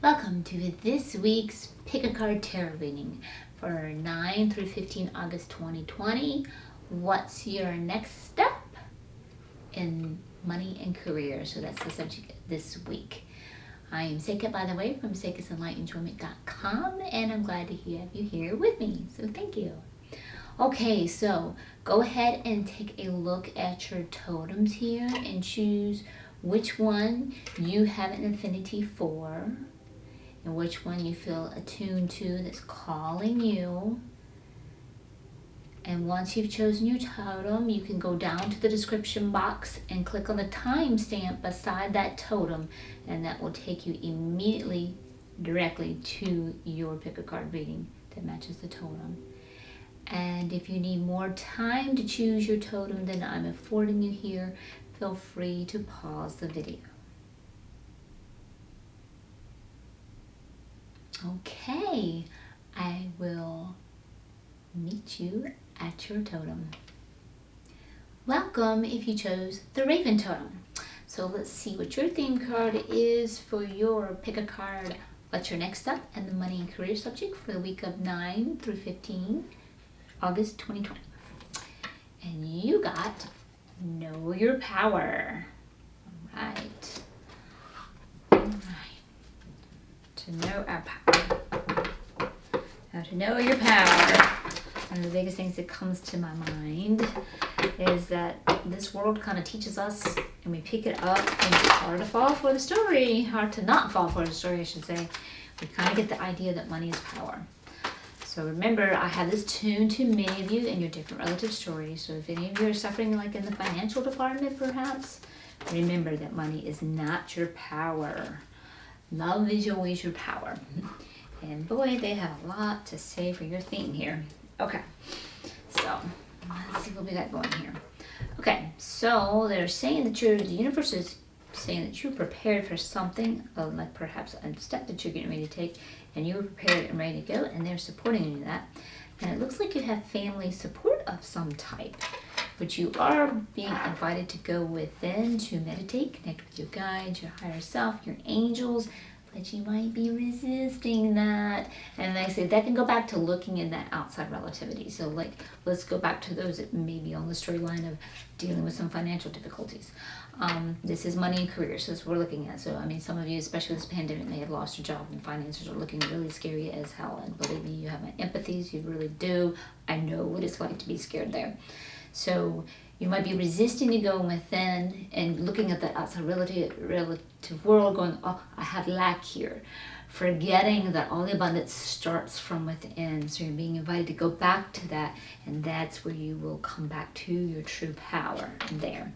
Welcome to this week's Pickacard Tarot reading for 9 through 15 August 2020. What's your next step in money and career? So that's the subject this week. I am Seqkat, by the way, from Enlightenment.com, and I'm glad to have you here with me. So thank you. Okay, so go ahead and take a look at your totems here and choose which one you have an affinity for, and which one you feel attuned to that's calling you. And once you've chosen your totem, you can go down to the description box and click on the timestamp beside that totem, and that will take you immediately directly to your Pickacard reading that matches the totem. And if you need more time to choose your totem than I'm affording you here, feel free to pause the video. Okay, I will meet you at your totem. Welcome if you chose the Raven totem. So let's see what your theme card is for your Pickacard. What's your next step and the money and career subject for the week of 9 through 15 August 2020. And you got Know Your Power. All right. To know our power. Now, to know your power, one of the biggest things that comes to my mind is that this world kind of teaches us, and we pick it up, and it's hard to fall for the story, hard to not fall for the story, I should say. We kind of get the idea that money is power. So remember, I have this tuned to many of you in your different relative stories. So if any of you are suffering like in the financial department, perhaps, remember that money is not your power. Love is always your power. And boy, they have a lot to say for your theme here. Okay, so let's see what we got going here. Okay, so they're saying that the universe is saying that you're prepared for something, like perhaps a step that you're getting ready to take, and you're prepared and ready to go, and they're supporting you in that. And it looks like you have family support of some type, but you are being invited to go within to meditate, connect with your guides, your higher self, your angels, but you might be resisting that. And like I said, that can go back to looking in that outside relativity. So like, let's go back to those that may be on the storyline of dealing with some financial difficulties. This is money and career, so that's what we're looking at. So I mean, some of you, especially this pandemic, may have lost your job, and finances are looking really scary as hell. And believe me, you have my empathies, you really do. I know what it's like to be scared there. So you might be resisting to go within and looking at the outside relative world going, oh, I have lack here. Forgetting that all the abundance starts from within. So you're being invited to go back to that, and that's where you will come back to your true power there.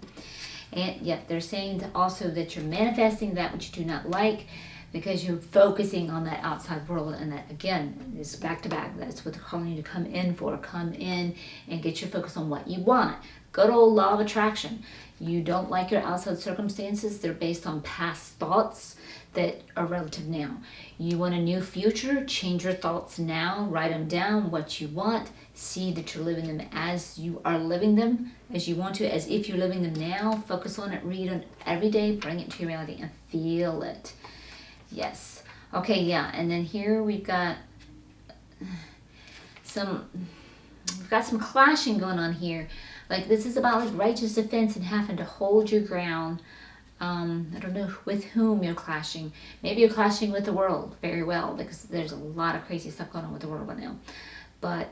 And yet they're saying also that you're manifesting that which you do not like, because you're focusing on that outside world, and that again is back to back. That's what they're calling you to come in for. Come in and get your focus on what you want. Good old law of attraction. You don't like your outside circumstances. They're based on past thoughts that are relative now. You want a new future, change your thoughts now, write them down, what you want, see that you're living them as you are living them, as you want to, as if you're living them now. Focus on it, read on it every day, bring it to your reality and feel it. Yes. Okay, yeah, and then here we've got some clashing going on here. Like this is about like righteous defense and having to hold your ground. I don't know with whom you're clashing. Maybe you're clashing with the world very well, because there's a lot of crazy stuff going on with the world right now. But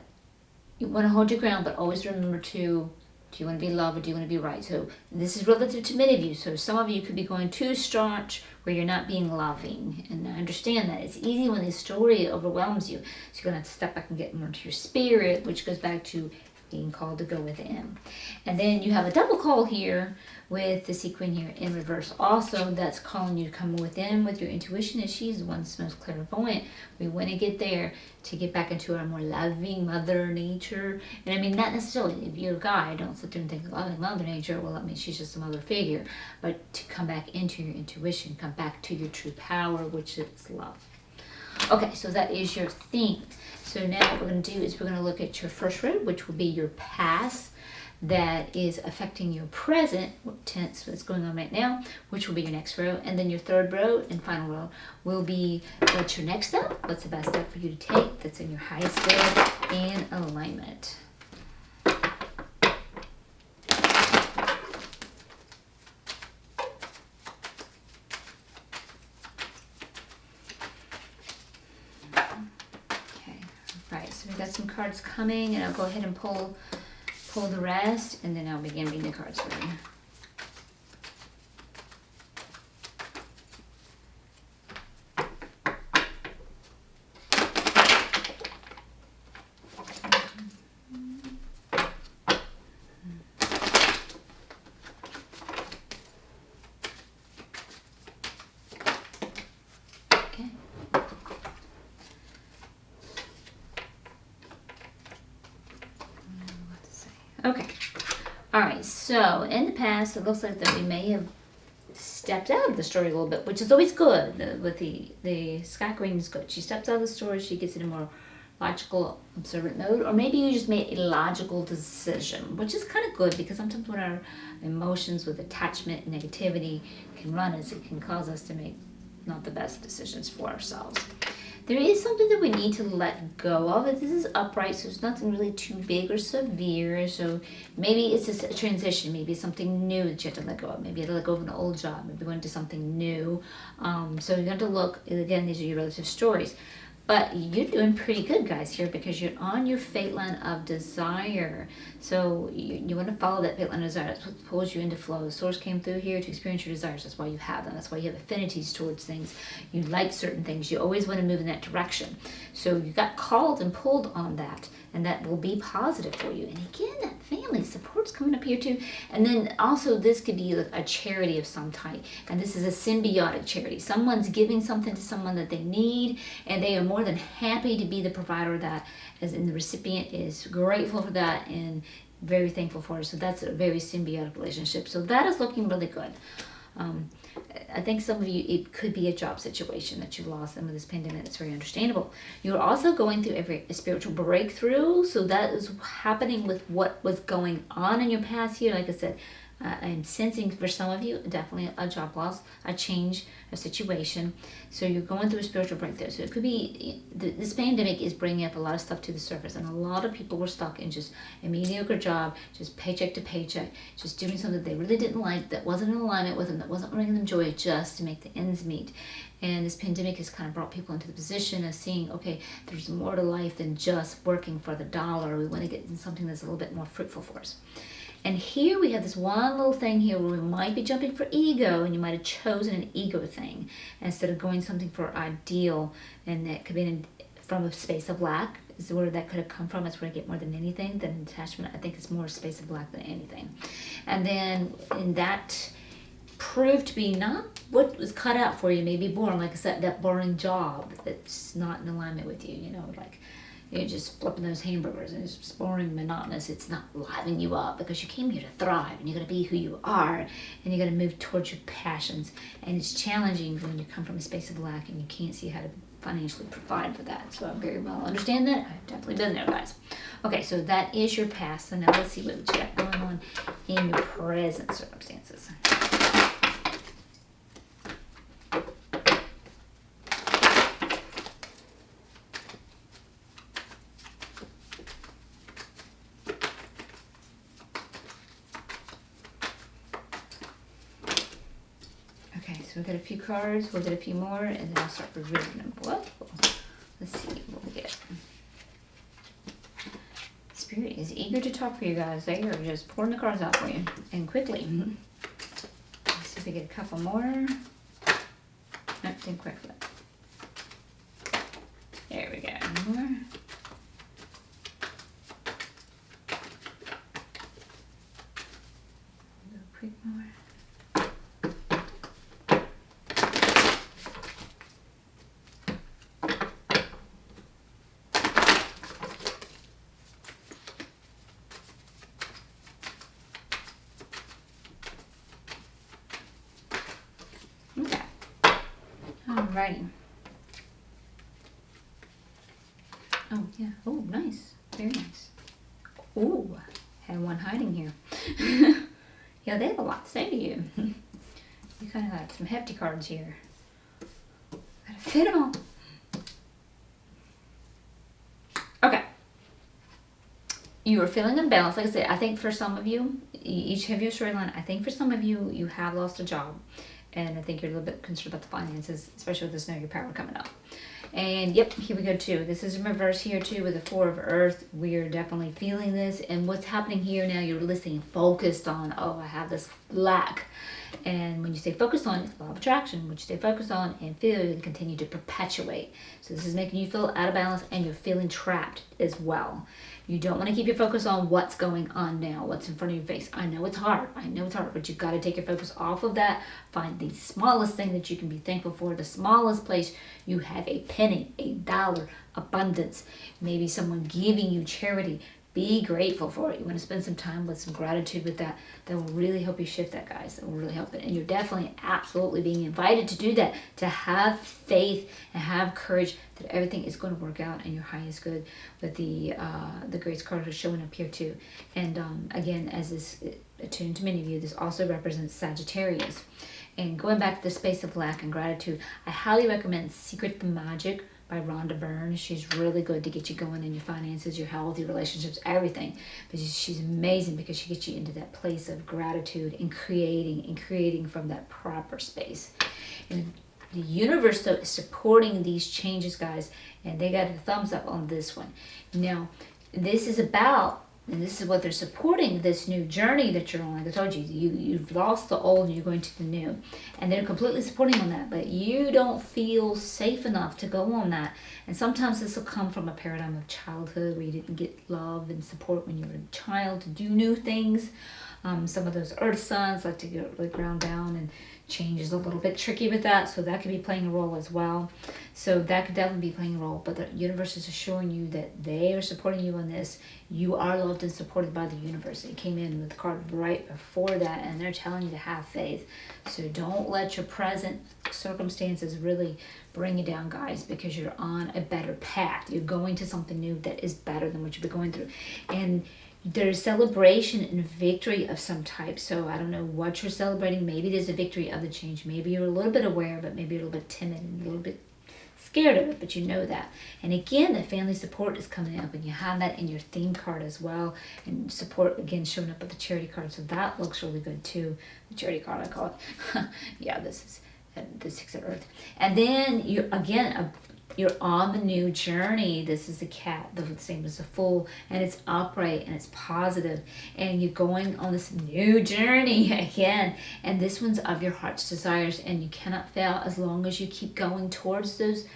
you want to hold your ground, but always remember to, do you want to be loved or do you want to be right? So this is relative to many of you. So some of you could be going too staunch where you're not being loving. And I understand that. It's easy when the story overwhelms you. So you're going to have to step back and get more into your spirit, which goes back to being called to go within. And then you have a double call here with the sequin here in reverse also, that's calling you to come within with your intuition, as she's the one that's most clairvoyant. We want to get there to get back into our more loving mother nature. And I mean, not necessarily if you're a guy, don't sit there and think loving mother nature, well, I mean, she's just a mother figure, but to come back into your intuition, come back to your true power, which is love. Okay, so that is your theme. So now what we're going to do is we're going to look at your first road, which will be your past. that is affecting your present tense, what's going on right now, which will be your next row. And then your third row and final row will be what's your next step, what's the best step for you to take that's in your highest good and alignment. Right, so we've got some cards coming, and I'll go ahead and pull the rest, and then I'll begin reading the cards for you. Okay. All right. So in the past, it looks like that we may have stepped out of the story a little bit, which is always good. With the Sky Queen is good. She steps out of the story. She gets in a more logical, observant mode, or maybe you just made a logical decision, which is kind of good because sometimes when our emotions with attachment and negativity can run us, it can cause us to make not the best decisions for ourselves. There is something that we need to let go of. This is upright, so it's nothing really too big or severe. So maybe it's a transition. Maybe it's something new that you have to let go of. Maybe you have to let go of an old job. Maybe going into something new. So you have to look, again, these are your relative stories. But you're doing pretty good, guys, here because you're on your fate line of desire. So you want to follow that fate line of desire. That's what pulls you into flow. The source came through here to experience your desires. That's why you have them. That's why you have affinities towards things. You like certain things. You always want to move in that direction. So you got called and pulled on that, and that will be positive for you. And again, that family support's coming up here too. And then also this could be like a charity of some type. And this is a symbiotic charity. Someone's giving something to someone that they need, and they are more than happy to be the provider of that, as in the recipient is grateful for that and very thankful for it. So that's a very symbiotic relationship. So that is looking really good. I think some of you, it could be a job situation that you've lost, and with this pandemic, it's very understandable. You're also going through a spiritual breakthrough, so that is happening with what was going on in your past year. Like I said, I'm sensing for some of you, definitely a job loss, a change, a situation. So you're going through a spiritual breakthrough. So it could be, this pandemic is bringing up a lot of stuff to the surface, and a lot of people were stuck in just a mediocre job, just paycheck to paycheck, just doing something they really didn't like, that wasn't in alignment with them, that wasn't bringing them joy, just to make the ends meet. And this pandemic has kind of brought people into the position of seeing, okay, there's more to life than just working for the dollar. We want to get in something that's a little bit more fruitful for us. And here we have this one little thing here where we might be jumping for ego, and you might have chosen an ego thing instead of going something for ideal, and that could be from a space of lack is where that could have come from. It's where I get more than anything. Than attachment, I think it's more a space of lack than anything. And then in that proved to be not what was cut out for you, maybe boring, like I said, that boring job that's not in alignment with you, you know, like you're just flipping those hamburgers and it's just boring, monotonous. It's not livening you up because you came here to thrive, and you're going to be who you are, and you're going to move towards your passions. And it's challenging when you come from a space of lack and you can't see how to financially provide for that. So I very well understand that. I've definitely been there, guys. Okay, so that is your past. So now let's see what you got going on in your present circumstances. So we've got a few cards, we'll get a few more, and then I'll start reviewing them. Whoa. Let's see what we get. Spirit is eager to talk for you guys. They are just pouring the cards out for you, and quickly. Let's see if we get a couple more. Nope, didn't quite flip. There we go. One more. A little quick more. Alrighty. Oh, yeah. Oh, nice. Very nice. Oh, Had one hiding here. Yeah, they have a lot to say to you. You kind of got some hefty cards here. Gotta fit them all. Okay. You are feeling unbalanced. Like I said, I think for some of you, each have your storyline. I think for some of you, you have lost a job. And I think you're a little bit concerned about the finances, especially with this Know Your Power coming up. And yep, here we go too. This is in reverse here too with the Four of Earth. We're definitely feeling this. And what's happening here now, you're listening, focused on, oh, I have this lack. And when you stay focused on, it's law of attraction. When you stay focused on and feel, you continue to perpetuate. So this is making you feel out of balance and you're feeling trapped as well. You don't want to keep your focus on what's going on now, what's in front of your face. I know it's hard, but you've got to take your focus off of that. Find the smallest thing that you can be thankful for, the smallest place you have a penny, a dollar, abundance, maybe someone giving you charity. Be grateful for it. You want to spend some time with some gratitude with that. That will really help you shift that, guys. That will really help it. And you're definitely absolutely being invited to do that, to have faith and have courage that everything is going to work out in your highest good. With the Grace card is showing up here too. And again, as this attuned to many of you, this also represents Sagittarius. And going back to the space of lack and gratitude, I highly recommend Secret the Magic by Rhonda Byrne. She's really good to get you going in your finances, your health, your relationships, everything. But she's amazing because she gets you into that place of gratitude and creating from that proper space. And the universe, though, is supporting these changes, guys, and they got a thumbs up on this one. Now, this is about, and this is what they're supporting, this new journey that you're on. Like I told you, you've lost the old and you're going to the new. And they're completely supporting on that. But you don't feel safe enough to go on that. And sometimes this will come from a paradigm of childhood where you didn't get love and support when you were a child to do new things. Some of those earth signs like to get really ground down, and change is a little bit tricky with that, so that could be playing a role as well. So that could definitely be playing a role, but the universe is assuring you that they are supporting you on this. You are loved and supported by the universe. It came in with the card right before that, and they're telling you to have faith. So don't let your present circumstances really bring you down, guys, because you're on a better path. You're going to something new that is better than what you've been going through. And there's celebration and victory of some type. So I don't know what you're celebrating. Maybe there's a victory of the change. Maybe you're a little bit aware, but maybe a little bit timid and a little bit scared of it, but you know that. And again, the family support is coming up, and you have that in your theme card as well. And support, again, showing up with the charity card. So that looks really good too. The charity card, I call it. Yeah, this is the Six of Earth. And then you again, you're on the new journey. This is the cat, the same as the Fool, and it's upright and it's positive, and you're going on this new journey again. And this one's of your heart's desires, and you cannot fail as long as you keep going towards those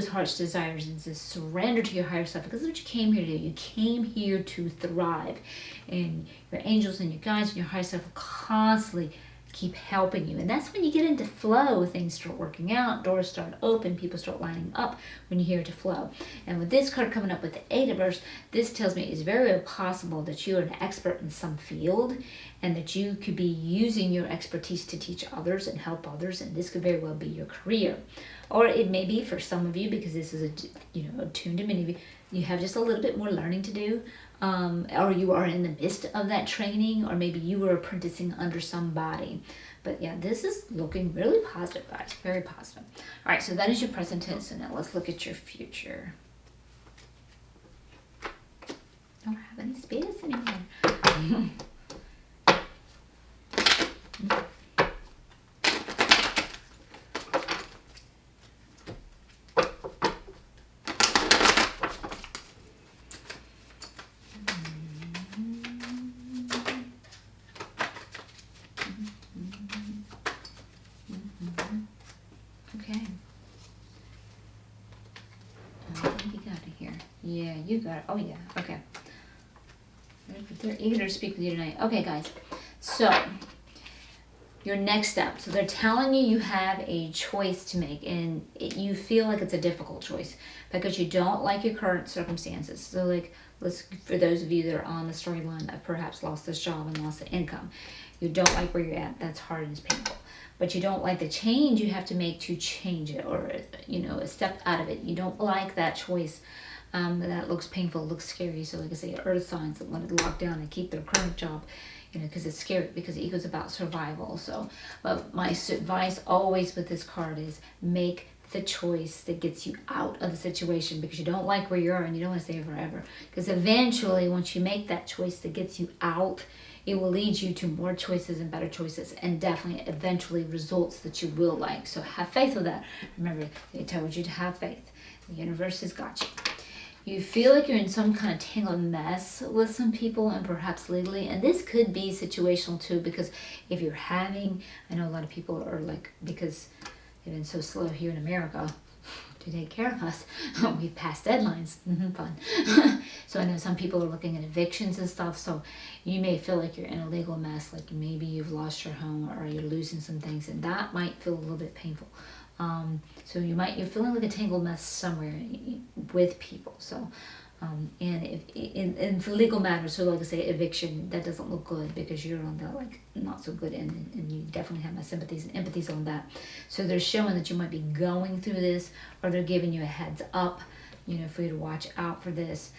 heart's desires and just surrender to your higher self, because that's what you came here to do. You came here to thrive, and your angels and your guides and your higher self will constantly keep helping you. And that's when you get into flow. Things start working out, doors start open, people start lining up when you're here to flow. And with this card coming up with the Eight of Earths, this tells me it's very, very possible that you're an expert in some field, and that you could be using your expertise to teach others and help others, and this could very well be your career. Or it may be for some of you, because this is attuned to many of you, you have just a little bit more learning to do. Or you are in the midst of that training, or maybe you were apprenticing under somebody. But yeah, this is looking really positive, guys. Very positive. All right, so that is your present tense. So now let's look at your future. Don't have any space anymore. Yeah, you got it. Oh, yeah. Okay. They're eager to speak with you tonight. Okay, guys. So, your next step. So, they're telling you have a choice to make, and you feel like it's a difficult choice because you don't like your current circumstances. So, like, for those of you that are on the storyline that perhaps lost this job and lost the income, you don't like where you're at. That's hard and it's painful. But you don't like the change you have to make to change it, or, a step out of it. You don't like that choice. that looks painful, looks scary. So like I say, earth signs that want to lock down and keep their current job, because it's scary, because the ego's about survival. So, but my advice always with this card is make the choice that gets you out of the situation, because you don't like where you are and you don't want to stay forever. Because eventually, once you make that choice that gets you out, it will lead you to more choices and better choices, and definitely eventually results that you will like. So have faith with that. Remember, they told you to have faith. The universe has got you. You feel like you're in some kind of tangled mess with some people, and perhaps legally. And this could be situational too, because if you're having, I know a lot of people are like, because they've been so slow here in America to take care of us, we've passed deadlines. Fun. So I know some people are looking at evictions and stuff. So you may feel like you're in a legal mess, like maybe you've lost your home or you're losing some things, and that might feel a little bit painful. So you're feeling like a tangled mess somewhere with people. So, and if in for legal matters, so like I say, eviction, that doesn't look good, because you're on the like not so good end, and you definitely have my sympathies and empathies on that. So they're showing that you might be going through this, or they're giving you a heads up, for you to watch out for this.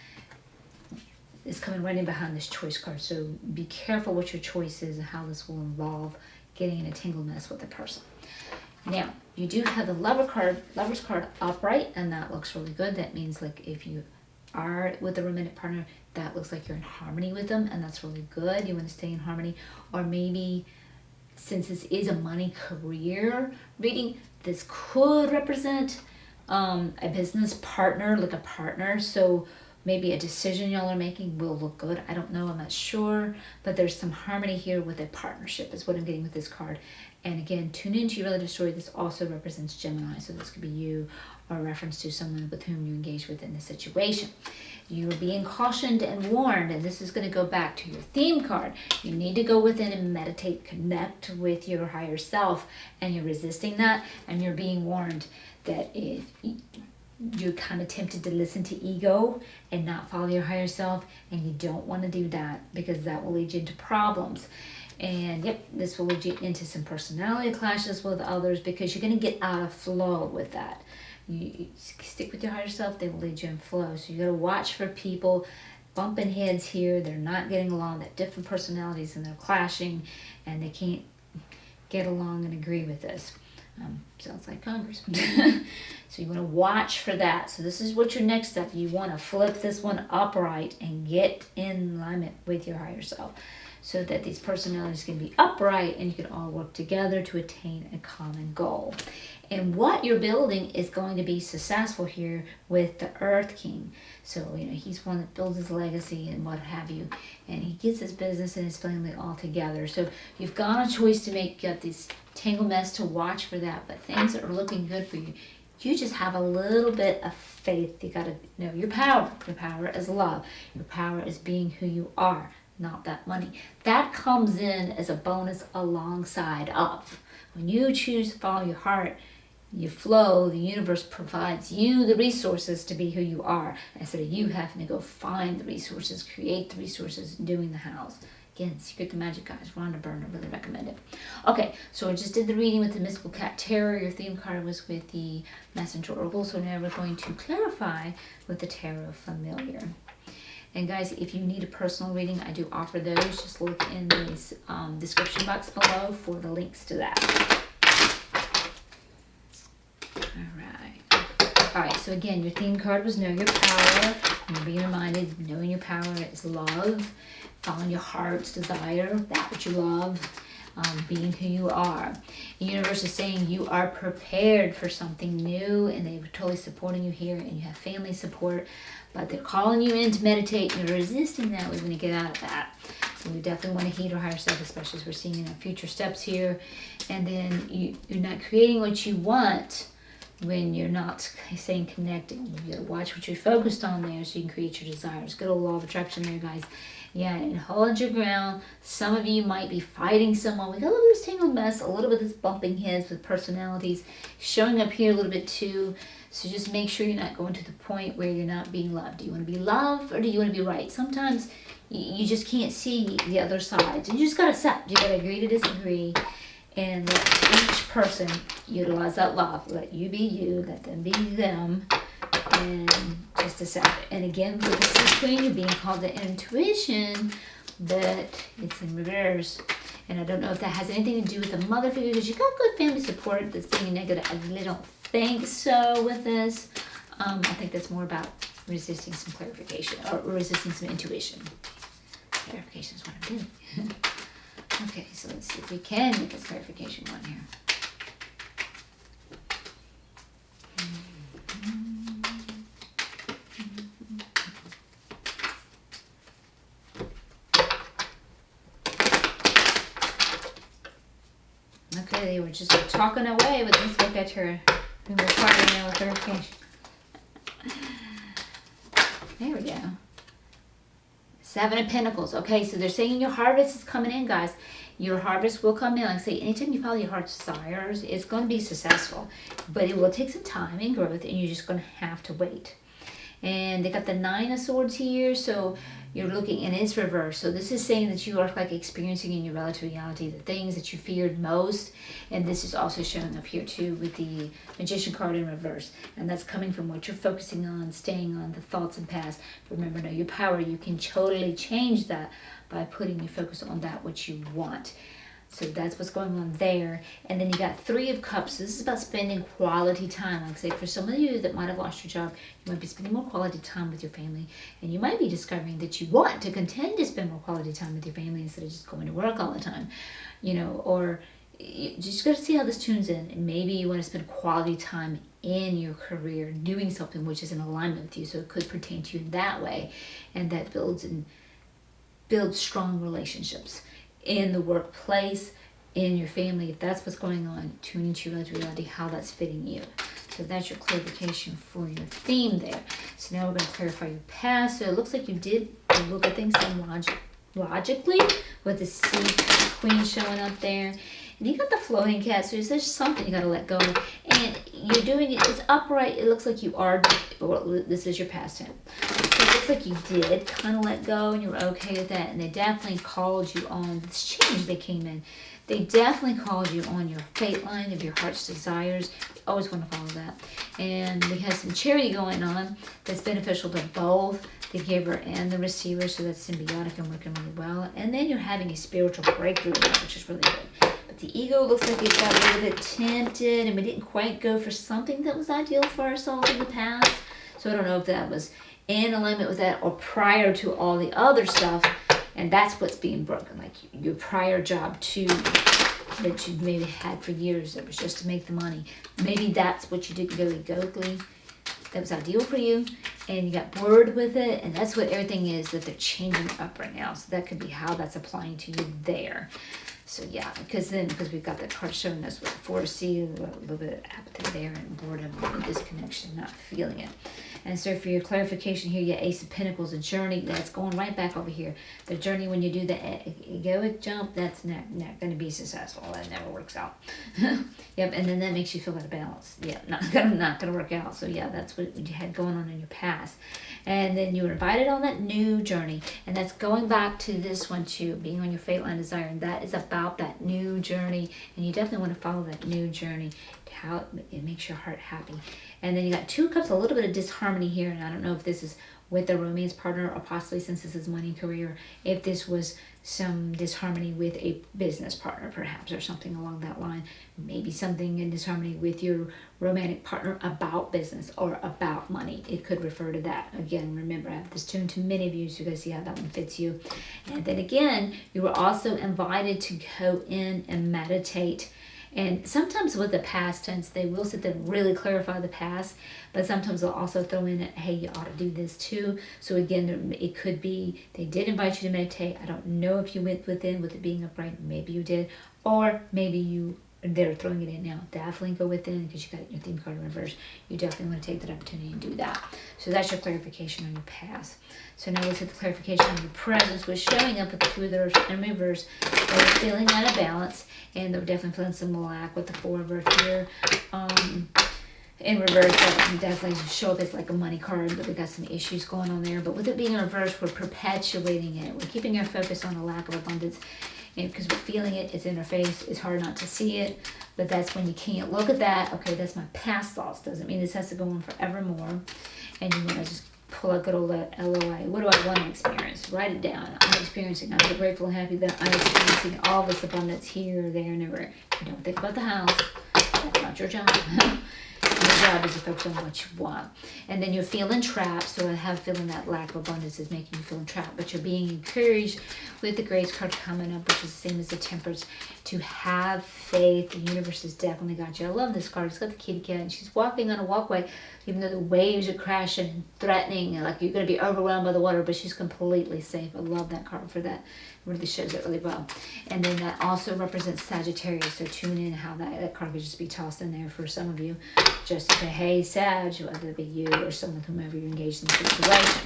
It's coming right in behind this choice card. So be careful what your choice is and how this will involve getting in a tangled mess with a person. Now, you do have the Lover's card upright, and that looks really good. That means like if you are with a romantic partner, that looks like you're in harmony with them, and that's really good. You want to stay in harmony. Or maybe, since this is a money career reading, this could represent a business partner, like a partner. So maybe a decision y'all are making will look good. I don't know, I'm not sure, but there's some harmony here with a partnership is what I'm getting with this card. And again, tune into your relative story. This also represents Gemini, so this could be you, or a reference to someone with whom you engage with in this situation. You are being cautioned and warned, and this is going to go back to your theme card. You need to go within and meditate, connect with your higher self, and you're resisting that, and you're being warned that if you're kind of tempted to listen to ego and not follow your higher self, and you don't want to do that, because that will lead you into problems. And yep, this will lead you into some personality clashes with others, because you're going to get out of flow with that. You stick with your higher self, they will lead you in flow. So you got to watch for people bumping heads here. They're not getting along. They have different personalities and they're clashing, and they can't get along and agree with this. Sounds like Congress. So you want to watch for that. So this is what your next step. You want to flip this one upright and get in alignment with your higher self, so that these personalities can be upright and you can all work together to attain a common goal. And what you're building is going to be successful here with the Earth King. So, he's one that builds his legacy and what have you. And he gets his business and his family all together. So you've got a choice to make. You got this tangle mess to watch for that. But things are looking good for you. You just have a little bit of faith. You got to know your power. Your power is love. Your power is being who you are, not that money. That comes in as a bonus alongside of. When you choose to follow your heart, you flow, the universe provides you the resources to be who you are, instead of you having to go find the resources, create the resources, doing the house. Again, Secret the Magic, guys. Rhonda Byrne, I really recommend it. Okay, so I just did the reading with the Mystical Cat Tarot. Your theme card was with the Messenger Oracle. So now we're going to clarify with the Tarot Familiar. And guys, if you need a personal reading, I do offer those. Just look in the description box below for the links to that. All right, so again, your theme card was Know Your Power. You're being reminded, knowing your power is love, following your heart's desire, that which you love, being who you are. The universe is saying you are prepared for something new, and they're totally supporting you here, and you have family support, but they're calling you in to meditate, and you're resisting that. We're going to get out of that. So we definitely want to heed our higher self, especially as we're seeing in our future steps here. And then you're not creating what you want when you're not staying connected. You gotta watch what you're focused on there, so you can create your desires. Good old law of attraction there, guys. Yeah, and hold your ground. Some of you might be fighting someone. We got a little this tangled mess, a little bit of this bumping heads with personalities showing up here a little bit too. So just make sure you're not going to the point where you're not being loved. Do you want to be loved, or do you want to be right? Sometimes you just can't see the other side. So you just gotta accept. You gotta agree to disagree, and let each person utilize that love. Let you be you, let them be them, And just a sec. And again, with the Sea Queen, you're being called to intuition, but it's in reverse. And I don't know if that has anything to do with the mother figure, because you got good family support that's being negative. I really don't think so with this. I think that's more about resisting some clarification, or resisting some intuition. Clarification is what I'm doing. Okay, so let's see if we can get this clarification one here. Okay, they were just talking away, but let's look at her. We were talking now with clarification. There we go. 7 of Pentacles. Okay, so they're saying your harvest is coming in, guys. Your harvest will come in. Like I say, anytime you follow your heart's desires, it's going to be successful. But it will take some time and growth, and you're just going to have to wait. And they got the 9 of Swords here, so you're looking, and it's reversed. So this is saying that you are like experiencing in your relative reality the things that you feared most. And this is also showing up here too with the Magician card in reverse. And that's coming from what you're focusing on, staying on, the thoughts and past. Remember, know your power. You can totally change that by putting your focus on that which you want. So that's what's going on there. And then you got 3 of Cups. This is about spending quality time. Like I say, for some of you that might have lost your job, you might be spending more quality time with your family. And you might be discovering that you want to contend to spend more quality time with your family instead of just going to work all the time. You know, or you just got to see how this tunes in. And maybe you want to spend quality time in your career doing something which is in alignment with you. So it could pertain to you in that way. And that builds strong relationships in the workplace, in your family. If that's what's going on, tune into your reality, how that's fitting you. So that's your clarification for your theme there. So now we're going to clarify your past. So it looks like you did look at things logically with the Sea Queen showing up there. And you got the floating cat, so there's something you got to let go of. And you're doing it, it's upright. It looks like you are, well, this is your past tense. So it looks like you did kind of let go and you were okay with that. And they definitely called you on this change they came in. They definitely called you on your fate line of your heart's desires. You always want to follow that. And we have some charity going on that's beneficial to both the giver and the receiver. So that's symbiotic and working really well. And then you're having a spiritual breakthrough, which is really good. The ego looks like it got a little bit tempted and we didn't quite go for something that was ideal for ourselves in the past. So I don't know if that was in alignment with that or prior to all the other stuff. And that's what's being broken. Like your prior job too, that you maybe had for years that was just to make the money. Maybe that's what you didn't go egotically. That was ideal for you. And you got bored with it. And that's what everything is that they're changing up right now. So that could be how that's applying to you there. So yeah, because we've got the card showing us with 4C, a little bit of apathy there and boredom and disconnection, not feeling it. And so for your clarification here, you have Ace of Pentacles, a journey that's going right back over here. The journey when you do the egoic jump, that's not going to be successful. That never works out. Yep, and then that makes you feel out of balance. Yeah, not gonna work out. So yeah, that's what you had going on in your past. And then you were invited on that new journey, and that's going back to this one too, being on your fate line desire, and that is about that new journey, and you definitely want to follow that new journey to how it makes your heart happy. And then you got 2 cups, a little bit of disharmony here, and I don't know if this is with a romance partner or possibly since this is money career, if this was some disharmony with a business partner perhaps or something along that line. Maybe something in disharmony with your romantic partner about business or about money. It could refer to that. Again, remember, I have this tuned to many of you, so you guys see how that one fits you. And then again, you were also invited to go in and meditate. And sometimes with the past tense, they will sit there and really clarify the past, but sometimes they'll also throw in, hey, you ought to do this too. So again, it could be they did invite you to meditate. I don't know if you went within with it being upright. Maybe you did, or maybe they're throwing it in now. Definitely go within because you got your theme card in reverse. You definitely want to take that opportunity and do that. So that's your clarification on your past. So now let's hit the clarification on your presence, which showing up with the 2 of those in reverse. They're feeling out of balance, and they're definitely feeling some lack with the 4 of Earth here. In reverse, that can definitely show up as like a money card, but we got some issues going on there. But with it being in reverse, we're perpetuating it. We're keeping our focus on the lack of abundance. because we're feeling it, it's in our face, it's hard not to see it, but that's when you can't look at that. Okay, that's my past thoughts. Doesn't mean this has to go on forevermore. And you want to just pull a good old LOA. What do I want to experience? Write it down. I'm so grateful and happy that I'm experiencing all this abundance here, there, and everywhere. You don't think about the house. That's not your job. Your job is to focus on what you want. And then you're feeling trapped. So I have a feeling that lack of abundance is making you feel trapped. But you're being encouraged with the Grace card coming up, which is the same as the Temperance, to have faith. The universe has definitely got you. I love this card. It's got the kitty cat, and she's walking on a walkway, even though the waves are crashing and threatening, like you're going to be overwhelmed by the water, but she's completely safe. I love that card for that. It really shows it really well. And then that also represents Sagittarius, so tune in how that card could just be tossed in there for some of you, just to say, hey, Sag, whether it be you or someone, whomever you're engaged in the situation.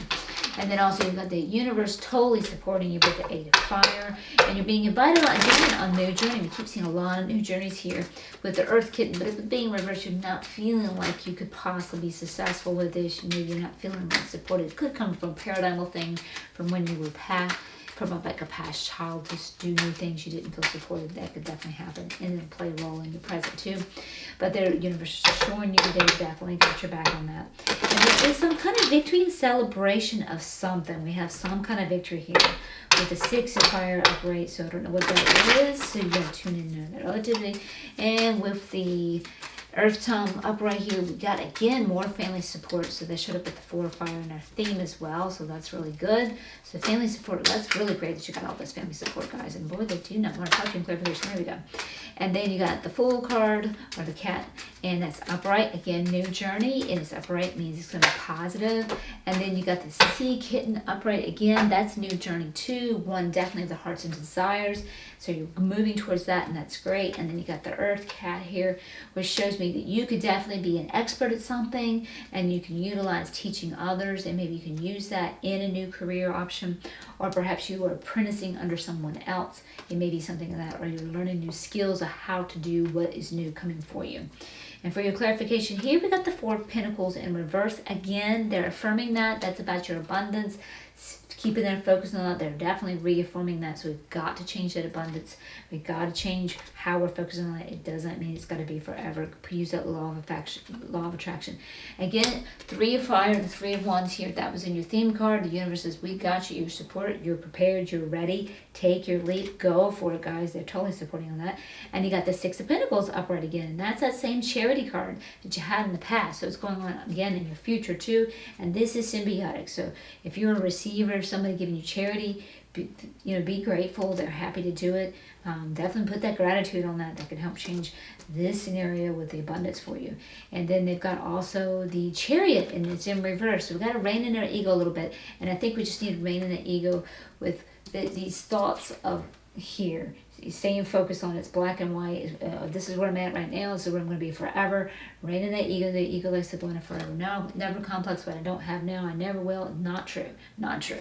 And then also you've got the universe totally supporting you with the 8 of fire. And you're being invited on, again, on a new journey. We keep seeing a lot of new journeys here with the Earth Kitten. But if being reversed, you're not feeling like you could possibly be successful with this. Maybe you're not feeling like supported. It could come from a paradigmal thing from when you were past, from like a past child, to do new things you didn't feel supported. That could definitely happen and then play a role in your present too. But the universe is showing you they definitely got your back on that. And there is some kind of victory and celebration of something. We have some kind of victory here with the 6 of fire upright. So I don't know what that is. So you gotta tune in there relatively. And with the Earth Tome up right here, we got again more family support. So they showed up with the 4 of fire in our theme as well. So that's really good. So family support, that's really great that you got all this family support, guys. And boy, they do not want to talk to you in clarification. There we go. And then you got the Fool card, or the cat, and that's upright. Again, new journey, and it's upright, means it's going to be positive. And then you got the Sea Kitten upright. Again, that's new journey too. One definitely of the hearts and desires. So you're moving towards that, and that's great. And then you got the Earth Cat here, which shows me that you could definitely be an expert at something, and you can utilize teaching others, and maybe you can use that in a new career option, or perhaps you are apprenticing under someone else. It may be something like that, or you're learning new skills of how to do what is new coming for you. And for your clarification here, we got the 4 of Pentacles in reverse. Again, they're affirming that. That's about your abundance. Keeping their focus on that. They're definitely reaffirming that. So we've got to change that abundance. We've got to change how we're focusing on it. It doesn't mean it's got to be forever. Use that law of attraction. Again, 3 of fire, the 3 of wands here. That was in your theme card. The universe says, we got you. You're supported. You're prepared. You're ready. Take your leap. Go for it, guys. They're totally supporting on that. And you got the 6 of Pentacles upright again. And that's that same charity card that you had in the past. So it's going on again in your future too. And this is symbiotic. So if you're a receiver, somebody giving you charity, be grateful. They're happy to do it. Definitely put that gratitude on that. That can help change this scenario with the abundance for you. And then they've got also the Chariot, and it's in reverse. So we've got to rein in our ego a little bit. And I think we just need to rein in the ego with these thoughts of here. Staying focused on it's black and white. This is where I'm at right now. This is where I'm going to be forever. Rein in that ego. The ego likes to go in it forever. No, never complex what I don't have now. I never will. Not true. Not true.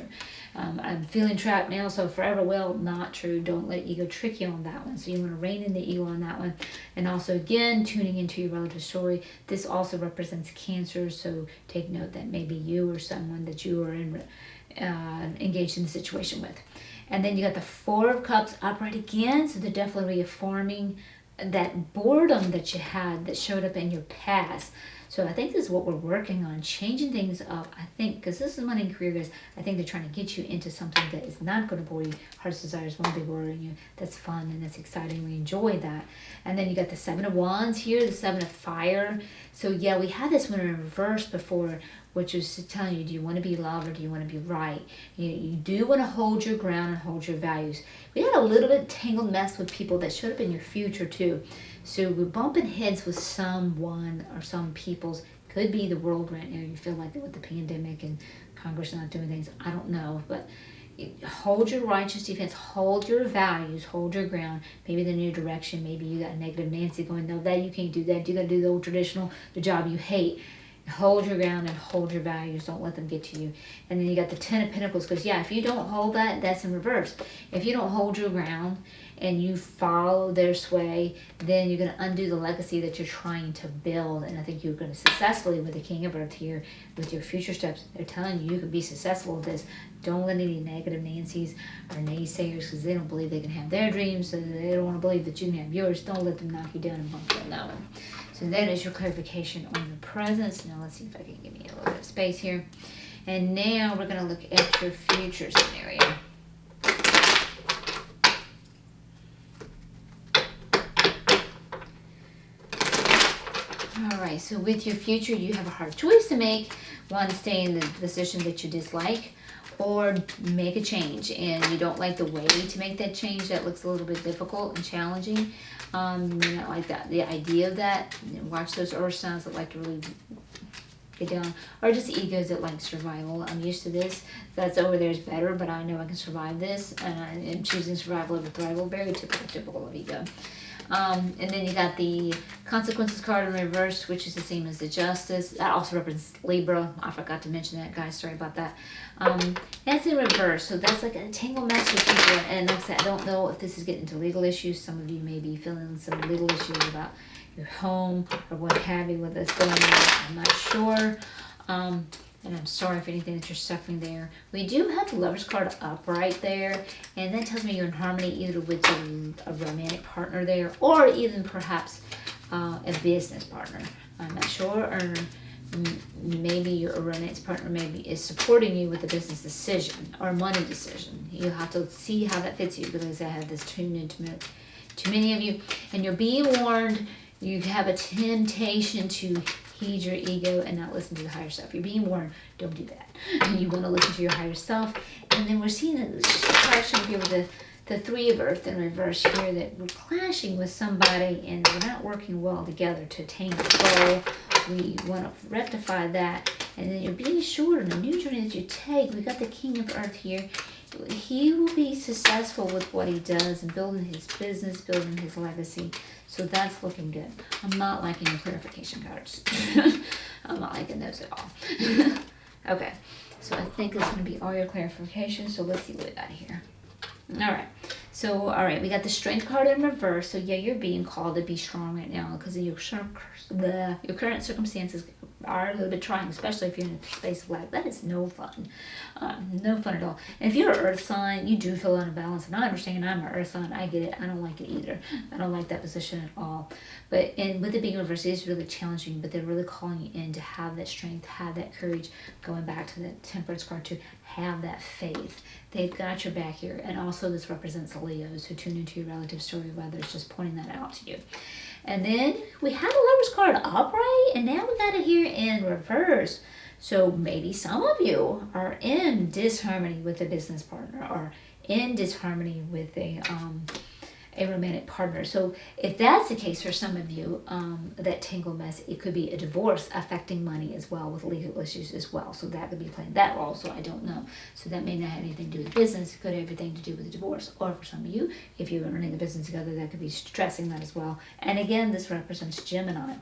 I'm feeling trapped now, so forever will. Not true. Don't let ego trick you on that one. So you want to rein in the ego on that one. And also, again, tuning into your relative story. This also represents Cancer, so take note that maybe you or someone that you are engaged in the situation with. And then you got the 4 of Cups upright again. So they're definitely reaffirming that boredom that you had that showed up in your past. So I think this is what we're working on, changing things up. I think, because this is money and career, guys, I think they're trying to get you into something that is not going to bore you. Heart's desires won't be boring you. That's fun and that's exciting. We enjoy that. And then you got the 7 of Wands here, the 7 of Fire. So yeah, we had this one in reverse before, which is telling you, do you want to be loved or do you want to be right? You do want to hold your ground and hold your values. We had a little bit tangled mess with people that showed up in your future too. So we're bumping heads with someone or some people's. Could be the world right now. You feel like with the pandemic and Congress not doing things. I don't know, but hold your righteous defense, hold your values, hold your ground. Maybe the new direction. Maybe you got a negative Nancy going, no, that you can't do that. You got to do the old traditional, the job you hate. Hold your ground and hold your values. Don't let them get to you. And then you got the Ten of Pentacles, because yeah, if you don't hold that, that's in reverse. If you don't hold your ground and you follow their sway, then you're going to undo the legacy that you're trying to build. And I think you're going to successfully, with the King of Earth here, with your future steps, they're telling you you can be successful with this. Don't let any negative Nancy's or naysayers, because they don't believe they can have their dreams, so they don't want to believe that you can have yours. Don't let them knock you down and bump you on that one. So that is your clarification on your presence. Now let's see if I can give me a little bit of space here. And now we're going to look at your future scenario. Alright, so with your future, you have a hard choice to make. One, stay in the position that you dislike, or make a change, and you don't like the way to make that change. That looks a little bit difficult and challenging. You know, like that, the idea of that. You know, watch those earth signs that like to really get down, or just egos that like survival. I'm used to this. That's over there is better, but I know I can survive this, and I am choosing survival over thrival. Very typical of ego. And then you got the Consequences card in reverse, which is the same as the Justice. That also represents Libra. I forgot to mention that, guys. Sorry about that. That's in reverse. So that's like a tangle mess with people. And like I said, I don't know if this is getting into legal issues. Some of you may be feeling some legal issues about your home or what have you with this going on. I'm not sure. And I'm sorry for anything that you're suffering there. We do have the Lover's card up right there, and that tells me you're in harmony either with a romantic partner there, or even perhaps a business partner. I'm not sure, or maybe your romantic partner maybe is supporting you with a business decision or money decision. You'll have to see how that fits you, because I have this too many of you, and you're being warned. You have a temptation to heed your ego and not listen to the higher self. You're being warned, don't do that. And you want to listen to your higher self. And then we're seeing a clashing here with the Three of Earth in reverse here, that we're clashing with somebody and we're not working well together to attain a goal. We want to rectify that. And then you're being assured in a new journey that you take. We got the King of Earth here. He will be successful with what he does and building his business, building his legacy. So that's looking good. I'm not liking your clarification cards. I'm not liking those at all. Okay, so I think it's going to be all your clarifications. So let's see what we got here. All right, we got the Strength card in reverse. So yeah, you're being called to be strong right now, because your current circumstances are a little bit trying, especially if you're in a space of lack. That is no fun. No fun at all. And if you're an earth sign, you do feel unbalanced, and I understand. I'm an earth sign. I get it. I don't like it either. I don't like that position at all. But and with it being reversed, it is really challenging, but they're really calling you in to have that strength, have that courage, going back to the Temperance card, to have that faith. They've got your back here. And also this represents Leos who tune into your relative story of others, just pointing that out to you. And then we have the Lover's card upright, and now we got it here in reverse. So maybe some of you are in disharmony with a business partner, or in disharmony with a romantic partner. So if that's the case for some of you, that tangle mess, it could be a divorce affecting money as well, with legal issues as well. So that could be playing that role. So I don't know. So that may not have anything to do with business. It could have everything to do with the divorce. Or for some of you, if you're running a business together, that could be stressing that as well. And again, this represents Gemini.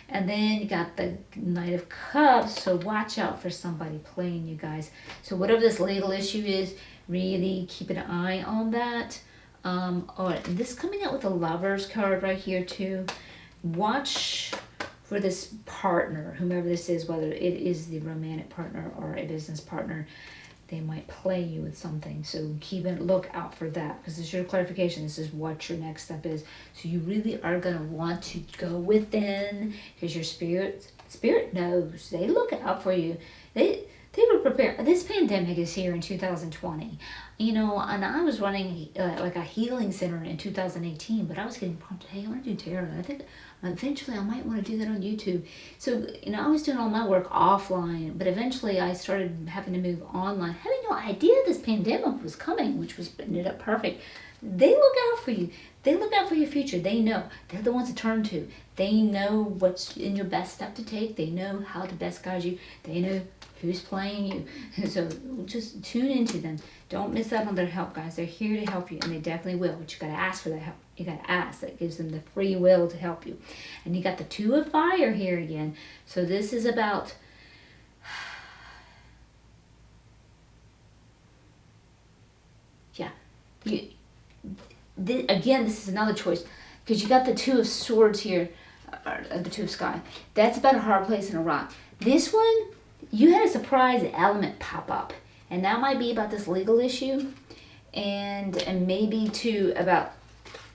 And then you got the Knight of Cups. So watch out for somebody playing you guys. So whatever this legal issue is, really keep an eye on that. This coming out with a Lover's card right here too. Watch for this partner, whomever this is, whether it is the romantic partner or a business partner. They might play you with something, so look out for that, because this is your clarification. This is what your next step is. So you really are going to want to go within, because your spirit knows. They look out for you. They were prepared. This pandemic is here in 2020, and I was running like a healing center in 2018, but I was getting prompted, hey, I want to do tarot. I think eventually I might want to do that on YouTube. So, I was doing all my work offline, but eventually I started having to move online, having no idea this pandemic was coming, which ended up perfect. They look out for you. They look out for your future. They know. They're the ones to turn to. They know what's in your best step to take. They know how to best guide you. They know who's playing you. So just tune into them. Don't miss out on their help, guys. They're here to help you, and they definitely will. But you got to ask for that help. You got to ask. That gives them the free will to help you. And you got the Two of Fire here again. So this is about... yeah. Again, this is another choice. Because you got the Two of Swords here. The Two of Sky. That's about a hard place in a rock. This one, you had a surprise element pop up. And that might be about this legal issue. And maybe too about...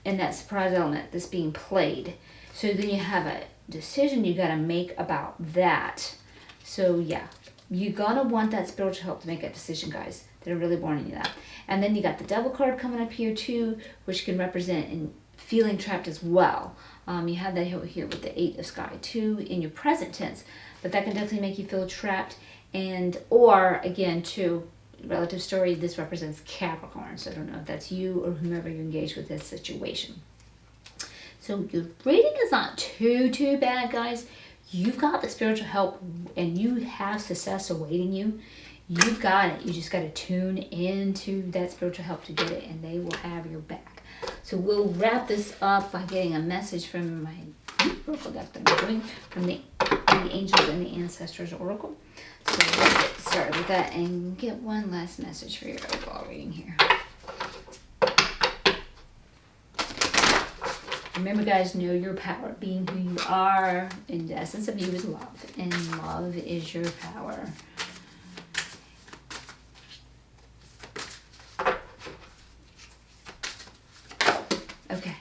in that surprise element, this being played. So then you have a decision you got to make about that. So yeah, you're going to want that spiritual help to make that decision, guys. They're really warning you that. And then you got the Devil card coming up here too, which can represent in feeling trapped as well. You have that here with the Eight of Sky too in your present tense, but that can definitely make you feel trapped. And or again too, relative story, this represents Capricorn, so I don't know if that's you or whomever you engage with this situation. So your reading is not too bad, guys. You've got the spiritual help and you have success awaiting you. You've got it. You just got to tune into that spiritual help to get it, and they will have your back. So we'll wrap this up by getting a message from my oracle deck that I'm doing, from the Angels and the Ancestors Oracle. So we'll get started with that and get one last message for your overall reading here. Remember, guys, know your power. Being who you are, and the essence of you is love, and love is your power. Okay.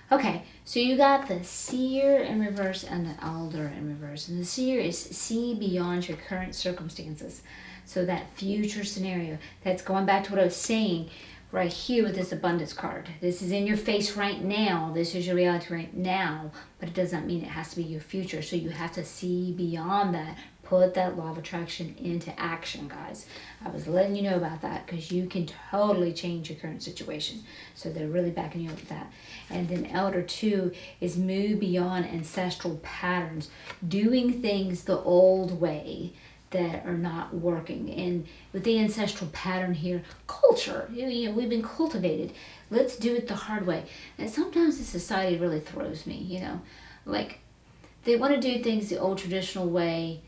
Okay, so you got the Seer in reverse and the Elder in reverse. And the Seer is see beyond your current circumstances. So that future scenario, that's going back to what I was saying right here with this Abundance card. This is in your face right now. This is your reality right now, but it does not mean it has to be your future. So you have to see beyond that. Put that law of attraction into action, guys. I was letting you know about that because you can totally change your current situation. So they're really backing you up with that. And then Elder 2 is move beyond ancestral patterns, doing things the old way that are not working. And with the ancestral pattern here, culture, you know, we've been cultivated. Let's do it the hard way. And sometimes the society really throws me, like they want to do things the old traditional way,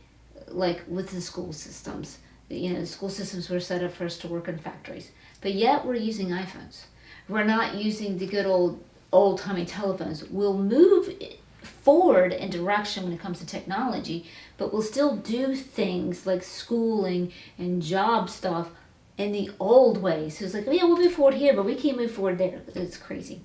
like with the school systems. The school systems were set up for us to work in factories, but yet we're using iPhones. We're not using the good old-timey telephones. We'll move forward in direction when it comes to technology, but we'll still do things like schooling and job stuff in the old way. So it's like, yeah, we'll move forward here, but we can't move forward there. It's crazy.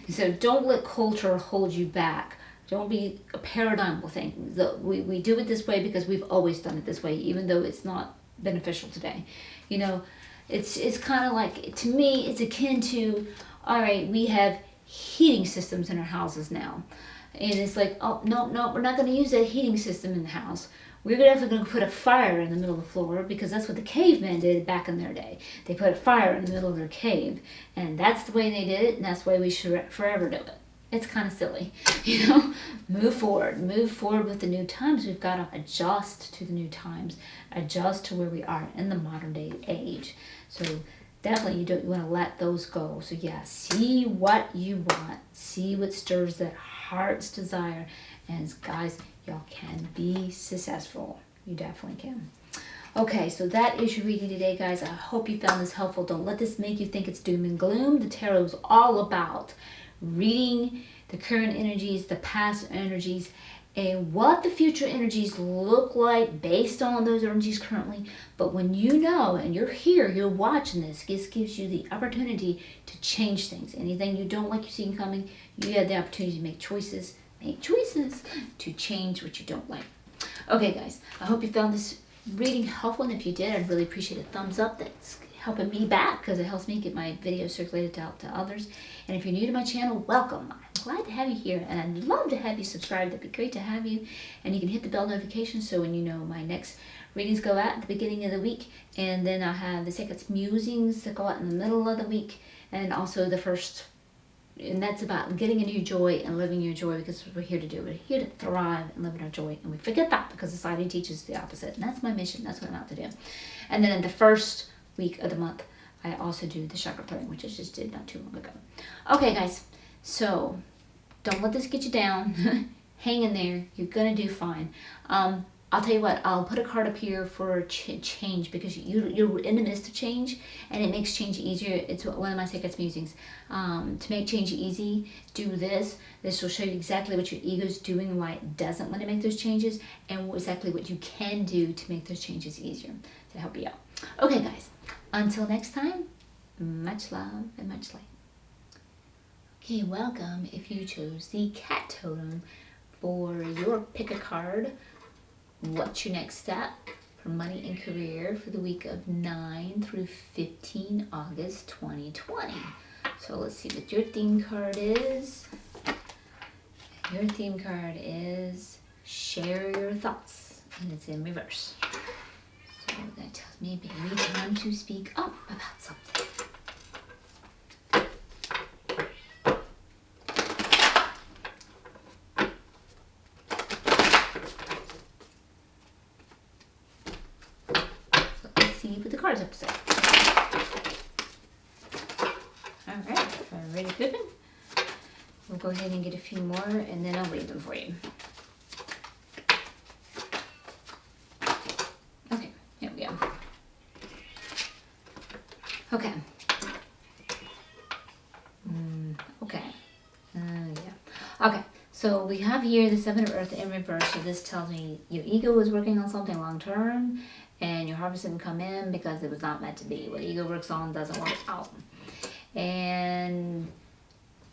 So don't let culture hold you back. Don't be a paradigm thing. We do it this way because we've always done it this way, even though it's not beneficial today. It's kind of like, to me, it's akin to, all right, we have heating systems in our houses now. And it's like, oh, no, we're not going to use that heating system in the house. We're definitely going to put a fire in the middle of the floor because that's what the cavemen did back in their day. They put a fire in the middle of their cave, and that's the way they did it, and that's the way we should forever do it. It's kind of silly, Move forward with the new times. We've got to adjust to the new times, adjust to where we are in the modern day age. So definitely you want to let those go. So yeah, see what you want, see what stirs that heart's desire, and guys, y'all can be successful. You definitely can. Okay, so that is your reading today, guys. I hope you found this helpful. Don't let this make you think it's doom and gloom. The tarot is all about reading the current energies, the past energies, and what the future energies look like based on those energies currently. But when you know and you're here, you're watching this gives you the opportunity to change things. Anything you don't like you see coming, you have the opportunity to make choices to change what you don't like. Okay, guys, I hope you found this reading helpful, and if you did, I'd really appreciate a thumbs up. That's helping me back because it helps me get my videos circulated out to others. And if you're new to my channel, welcome. glad to have you here, and I'd love to have you subscribe. That'd be great to have you. And you can hit the bell notification so when you know my next readings go out at the beginning of the week, and then I'll have the Seqkat musings that go out in the middle of the week, and also the first. And that's about getting into your joy and living your joy, because we're here to do. We're here to thrive and live in our joy. And we forget that because society teaches the opposite. And that's my mission. That's what I'm out to do. And then in the first week of the month, I also do the chakra clearing, which I just did not too long ago. Okay, guys. So don't let this get you down. Hang in there. You're going to do fine. I'll tell you what, I'll put a card up here for change, because you're in the midst of change, and it makes change easier. It's one of my Seqkat musings. To make change easy, do this. This will show you exactly what your ego is doing and why it doesn't want to make those changes, and exactly what you can do to make those changes easier to help you out. Okay, guys, until next time, much love and much light. Okay, welcome if you chose the cat totem for your Pickacard. What's your next step for money and career for the week of 9 through 15 August 2020? So let's see what your theme card is. Your theme card is share your thoughts, and it's in reverse. So that tells me maybe time to speak up about something. See what the cards have to say. Alright, I'm ready flipping. We'll go ahead and get a few more, and then I'll read them for you. Okay, here we go. Okay. Okay. Yeah. Okay. So we have here the Seven of Earth in reverse. So this tells me your ego is working on something long term, and your harvest didn't come in because it was not meant to be. What ego works on doesn't work out. And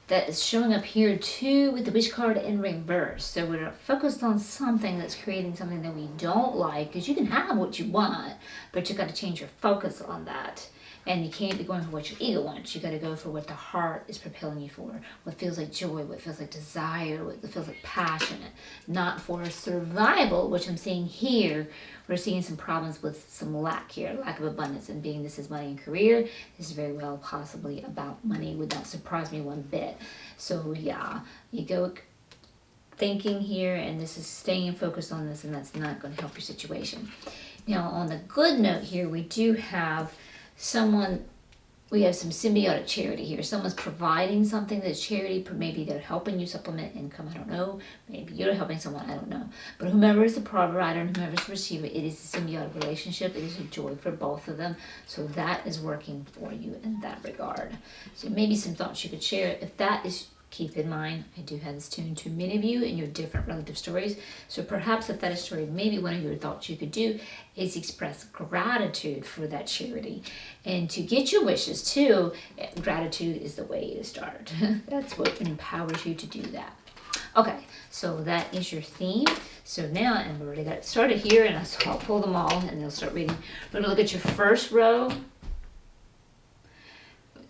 that is showing up here too with the Wish card in reverse. So we're focused on something that's creating something that we don't like, because you can have what you want, but you got to change your focus on that. And you can't be going for what your ego wants. You got to go for what the heart is propelling you for. What feels like joy, what feels like desire, what feels like passionate. Not for survival, which I'm seeing here. We're seeing some problems with some lack here, lack of abundance. And being this is money and career, this is very well possibly about money. Would not surprise me one bit. So yeah, egoic thinking here, and this is staying focused on this, and that's not going to help your situation. Now on the good note here, we do have we have some symbiotic charity here. Someone's providing something that's charity. Maybe they're helping you supplement income. I don't know. Maybe you're helping someone. I don't know. But whomever is the provider and whomever is the receiver, it is a symbiotic relationship. It is a joy for both of them. So that is working for you in that regard. So maybe some thoughts you could share. If that is, keep in mind, I do have this tuned to many of you in your different relative stories. So perhaps if that is story, maybe one of your thoughts you could do is express gratitude for that charity. And to get your wishes too, gratitude is the way to start. That's what empowers you to do that. Okay, so that is your theme. So now, and we already got it started here, and so I'll pull them all and they'll start reading. We're gonna look at your first row.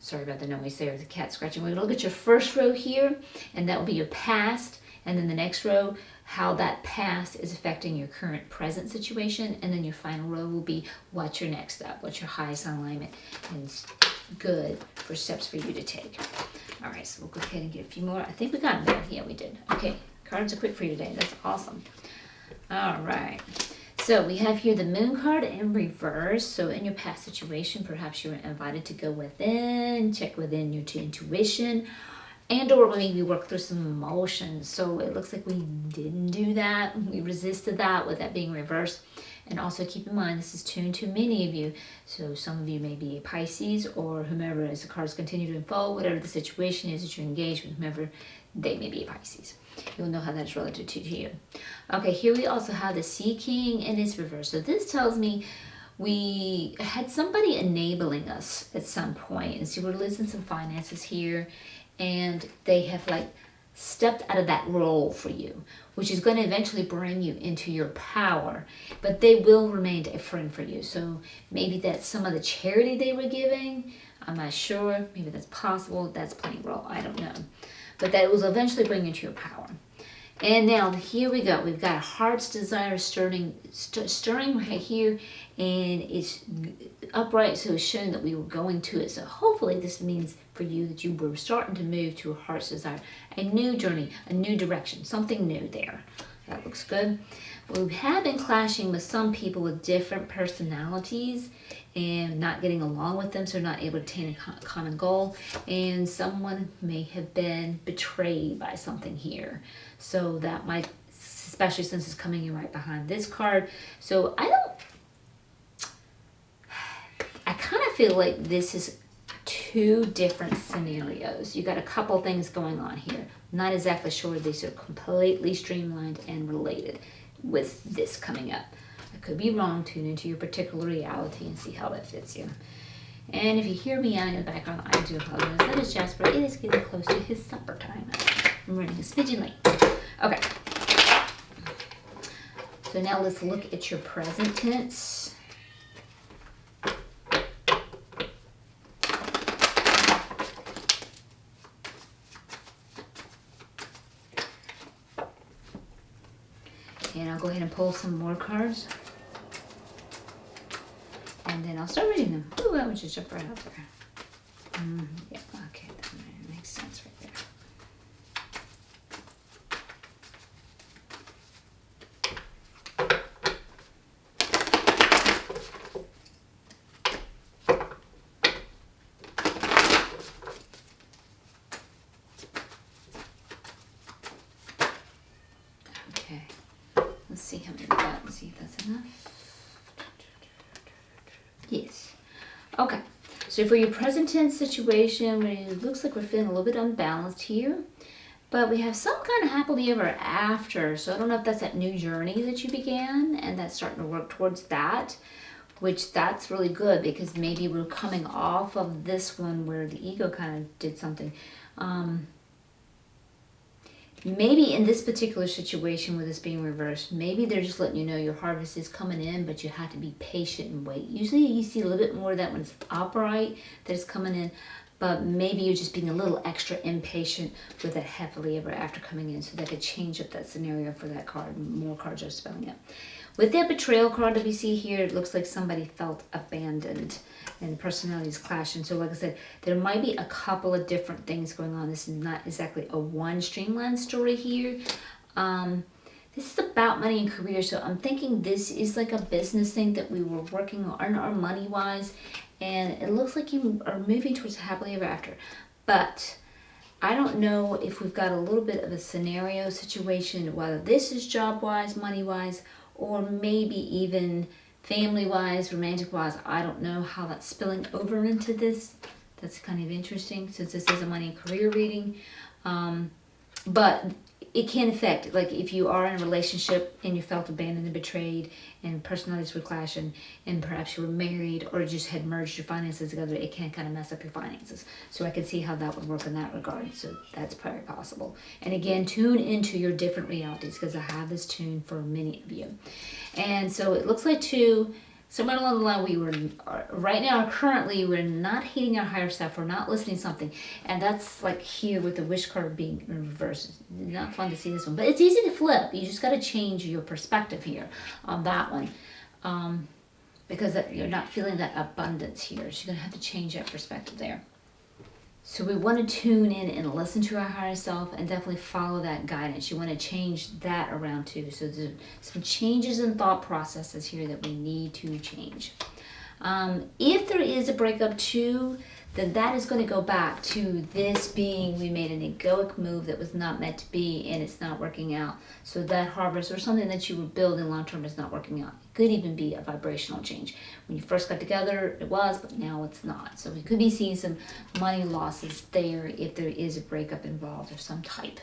Sorry about the noise there, the cat scratching. We're going to look at your first row here, and that will be your past. And then the next row, how that past is affecting your current present situation. And then your final row will be what's your next step, what's your highest alignment, and good for steps for you to take. All right, so we'll go ahead and get a few more. I think we got them there. Yeah, we did. Okay, cards are quick for you today. That's awesome. All right. So we have here the Moon card in reverse. So in your past situation, perhaps you were invited to go within, check within your intuition, and or maybe work through some emotions. So it looks like we didn't do that. We resisted that with that being reversed. And also keep in mind, this is tuned to many of you. So some of you may be a Pisces, or whomever, as the cards continue to unfold, whatever the situation is that you're engaged with, whomever, they may be a Pisces. You'll know how that is relative to you. Okay, here we also have the Sea King in its reverse. So this tells me we had somebody enabling us at some point. And so we're losing some finances here, and they have like stepped out of that role for you, which is going to eventually bring you into your power, but they will remain a friend for you. So maybe that's some of the charity they were giving. I'm not sure. Maybe that's possible. That's playing a role. I don't know. but that it will eventually bring you to your power. And now here we go. We've got a heart's desire stirring right here, and it's upright, so it's showing that we were going to it. So hopefully this means for you that you were starting to move to a heart's desire, a new journey, a new direction, something new there. That looks good. We have been clashing with some people with different personalities and not getting along with them, so not able to attain a common goal. And someone may have been betrayed by something here. So that might, especially since it's coming in right behind this card. So I kind of feel like this is two different scenarios. You got a couple things going on here. Not exactly sure these are completely streamlined and related with this coming up. I could be wrong. Tune into your particular reality and see how that fits you. And if you hear me out in the background, I do apologize. That is Jasper. It is getting close to his supper time. I'm running a smidgen late. Okay. So now let's look at your present tense. And I'll go ahead and pull some more cards. And then I'll start reading them. Ooh, that would just jump right out there. Yeah, okay, that makes sense right there. Okay, let's see how many we got and see if that's enough. Yes. Okay. So for your present tense situation, it looks like we're feeling a little bit unbalanced here, but we have some kind of happily ever after. So I don't know if that's that new journey that you began and that's starting to work towards that, which that's really good because maybe we're coming off of this one where the ego kind of did something. Maybe in this particular situation with this being reversed, maybe they're just letting you know your harvest is coming in, but you have to be patient and wait. Usually you see a little bit more of that when it's upright, that it's coming in, but maybe you're just being a little extra impatient with that happily ever after coming in, so that could change up that scenario for that card. More cards are spelling it. With that betrayal card that we see here, it looks like somebody felt abandoned and the personalities clashing. So like I said, there might be a couple of different things going on. This is not exactly a one streamlined story here. This is about money and career. So I'm thinking this is like a business thing that we were working on our money wise. And it looks like you are moving towards a happily ever after. But I don't know if we've got a little bit of a scenario situation, whether this is job wise, money wise, or maybe even family-wise, romantic-wise. I don't know how that's spilling over into this. That's kind of interesting since this is a money and career reading. But it can affect, like if you are in a relationship and you felt abandoned and betrayed and personalities were clashing and perhaps you were married or just had merged your finances together, it can kind of mess up your finances. So I can see how that would work in that regard. So that's probably possible. And again, tune into your different realities because I have this tune for many of you. And so it looks like too, somewhere along the line we were, right now currently we're not hitting our higher self, we're not listening to something. And that's like here with the wish card being in reverse. It's not fun to see this one, but it's easy to flip. You just got to change your perspective here on that one. Because you're not feeling that abundance here. So you're going to have to change that perspective there. So we want to tune in and listen to our higher self and definitely follow that guidance. You want to change that around too. So there's some changes in thought processes here that we need to change. If there is a breakup too, then that is going to go back to this being, we made an egoic move that was not meant to be and it's not working out. So that harvest or something that you were building long term is not working out. It could even be a vibrational change. When you first got together, it was, but now it's not. So we could be seeing some money losses there if there is a breakup involved of some type.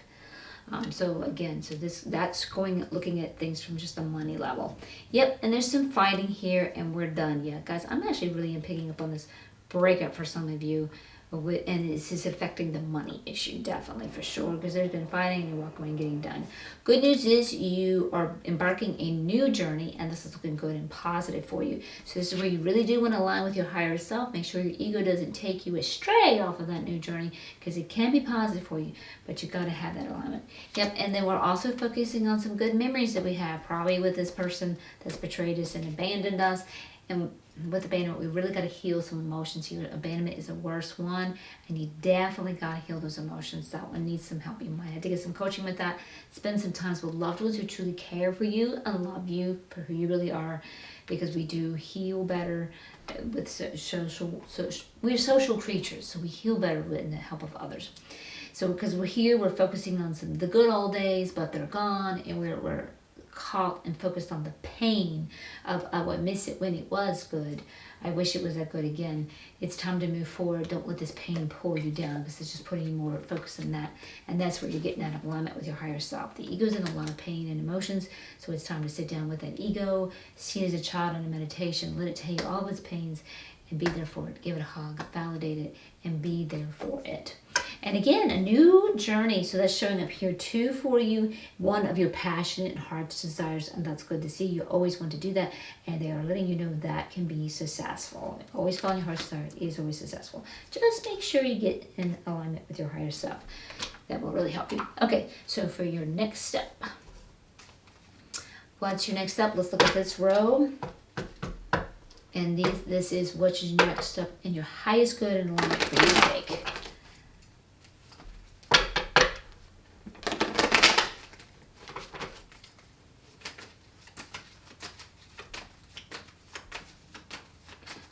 So again, that's looking at things from just a money level. Yep, and there's some fighting here and we're done. Yeah, guys, I'm actually really picking up on this breakup for some of you and it's just affecting the money issue, definitely, for sure, because there's been fighting and you're walking away and getting done. Good news is you are embarking a new journey, and this is looking good and positive for you. So this is where you really do want to align with your higher self. Make sure your ego doesn't take you astray off of that new journey, because it can be positive for you, but you got to have that alignment. Yep, and then we're also focusing on some good memories that we have, probably with this person that's betrayed us and abandoned us. And with abandonment, we really got to heal some emotions here. Abandonment is the worst one, and you definitely got to heal those emotions. That one needs some help. You might have to get some coaching with that. Spend some time with loved ones who truly care for you and love you for who you really are, because we do heal better with social. We're social creatures, so we heal better with the help of others. So because we're focusing on some of the good old days, but they're gone, and we're caught and focused on the pain of I miss it when it was good. I wish it was that good again. It's time to move forward. Don't let this pain pull you down, because it's just putting you more focus on that. And that's where you're getting out of alignment with your higher self. The ego's in a lot of pain and emotions, so it's time to sit down with that ego, see it as a child in a meditation, let it tell you all of its pains, and be there for it. Give it a hug, validate it, and be there for it. And again, a new journey. So that's showing up here too for you. One of your passionate heart's desires, and that's good to see. You always want to do that, and they are letting you know that can be successful. Always following your heart's desire is always successful. Just make sure you get in alignment with your higher self. That will really help you. Okay, so for your next step. What's your next step? Let's look at this row. And this is what's your next step in your highest good and alignment for you to take.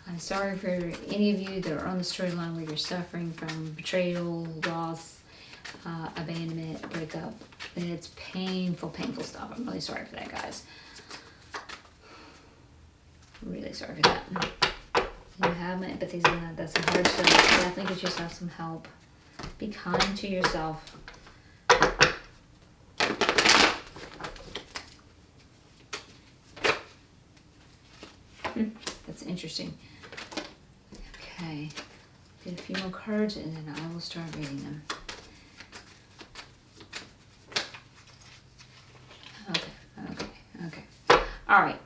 I'm sorry for any of you that are on the storyline where you're suffering from betrayal, loss, abandonment, breakup. It's painful, painful stuff. I'm really sorry for that, guys. Really sorry for that. You have my empathies on that. That's some hard stuff. Definitely get yourself some help. Be kind to yourself. That's interesting. Okay. Get a few more cards and then I will start reading them. Okay. All right.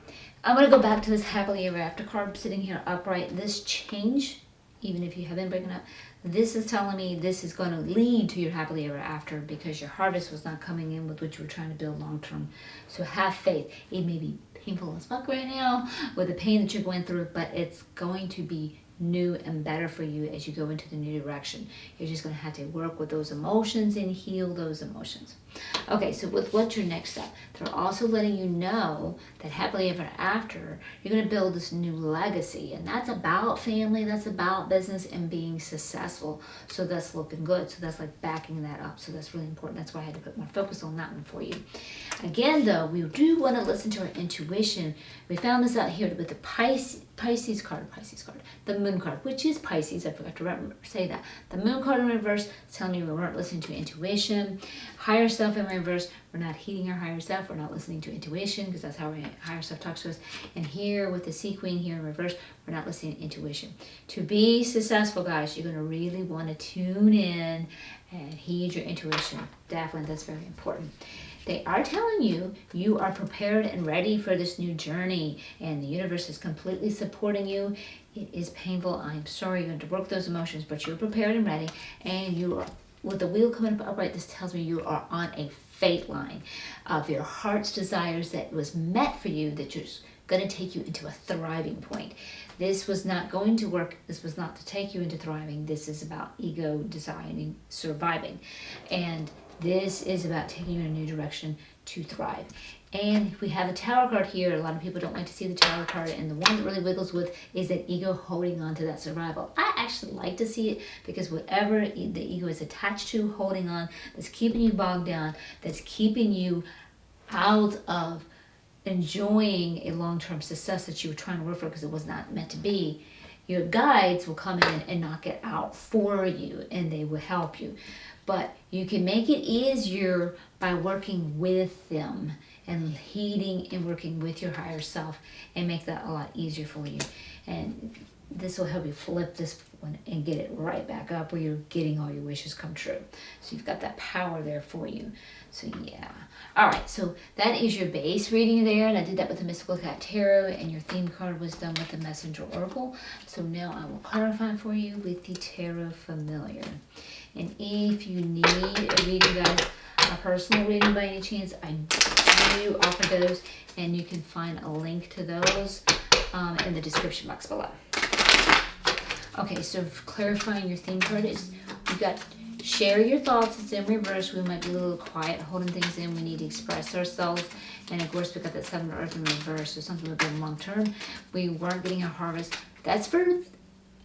I'm going to go back to this happily ever after card sitting here upright. This change, even if you have been breaking up, this is telling me this is going to lead to your happily ever after, because your harvest was not coming in with what you were trying to build long term. So have faith. It may be painful as fuck right now with the pain that you're going through, but it's going to be new and better for you as you go into the new direction. You're just going to have to work with those emotions and heal those emotions. Okay, so with what's your next step? They're also letting you know that happily ever after, you're going to build this new legacy, and that's about family, that's about business and being successful. So that's looking good. So that's like backing that up. So that's really important. That's why I had to put more focus on that one for you. Again, though, we do want to listen to our intuition. We found this out here with the Pisces card, the moon card, which is Pisces. I forgot to say that. The moon card in reverse is telling me we weren't listening to intuition. Higher self in reverse, we're not heeding our higher self. We're not listening to intuition, because that's how our higher self talks to us. And here with the Sea Queen here in reverse, we're not listening to intuition. To be successful, guys, you're going to really want to tune in and heed your intuition. Definitely, that's very important. They are telling you you are prepared and ready for this new journey, and the universe is completely supporting you. It is painful. I'm sorry you're going to work those emotions, but you're prepared and ready, and you are, with the wheel coming up upright, this tells me you are on a fate line of your heart's desires that was meant for you, that you're going to take you into a thriving point. This was not going to work. This was not to take you into thriving. This is about ego designing, surviving. And this is about taking you in a new direction to thrive. And we have a Tower card here. A lot of people don't like to see the Tower card, and the one that really wiggles with is that ego holding on to that survival. I actually like to see it, because whatever the ego is attached to, holding on, that's keeping you bogged down, that's keeping you out of enjoying a long-term success that you were trying to work for because it was not meant to be, your guides will come in and knock it out for you, and they will help you. But you can make it easier by working with them and heeding and working with your higher self, and make that a lot easier for you. And this will help you flip this and get it right back up where you're getting all your wishes come true. So you've got that power there for you. So yeah. All right, so that is your base reading there, and I did that with the Mystical Cat Tarot, and your theme card was done with the Messenger Oracle. So now I will clarify for you with the Tarot Familiar. And if you need a reading, guys, a personal reading by any chance, I do offer those, and you can find a link to those in the description box below. Okay, so clarifying your theme card is you got share your thoughts. It's in reverse. We might be a little quiet, holding things in. We need to express ourselves. And of course, we got that 7 of Earth in reverse, so something we've been long term. We weren't getting a harvest. That's for,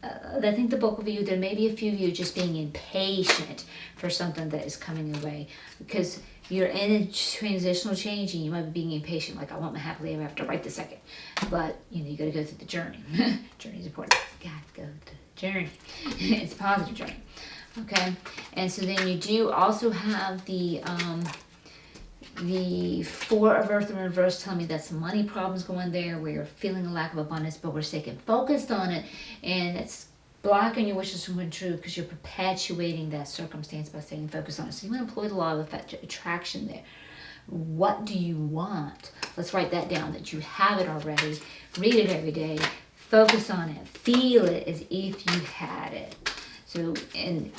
I think, the bulk of you. There may be a few of you just being impatient for something that is coming away, because you're in a transitional change and you might be being impatient. Like, I want my happily ever after right this second. But, you know, you got to go through the journey. Journey is important. You got to go through the journey. It's a positive journey. Okay, and so then you do also have the 4 of Earth in reverse, telling me that some money problems going there where you're feeling a lack of abundance, but we're staying focused on it, and it's blocking your wishes from coming true because you're perpetuating that circumstance by staying focused on it. So you want to employ the law of attraction there. What do you want? Let's write that down, that you have it already. Read it every day. Focus on it. Feel it as if you had it. So, and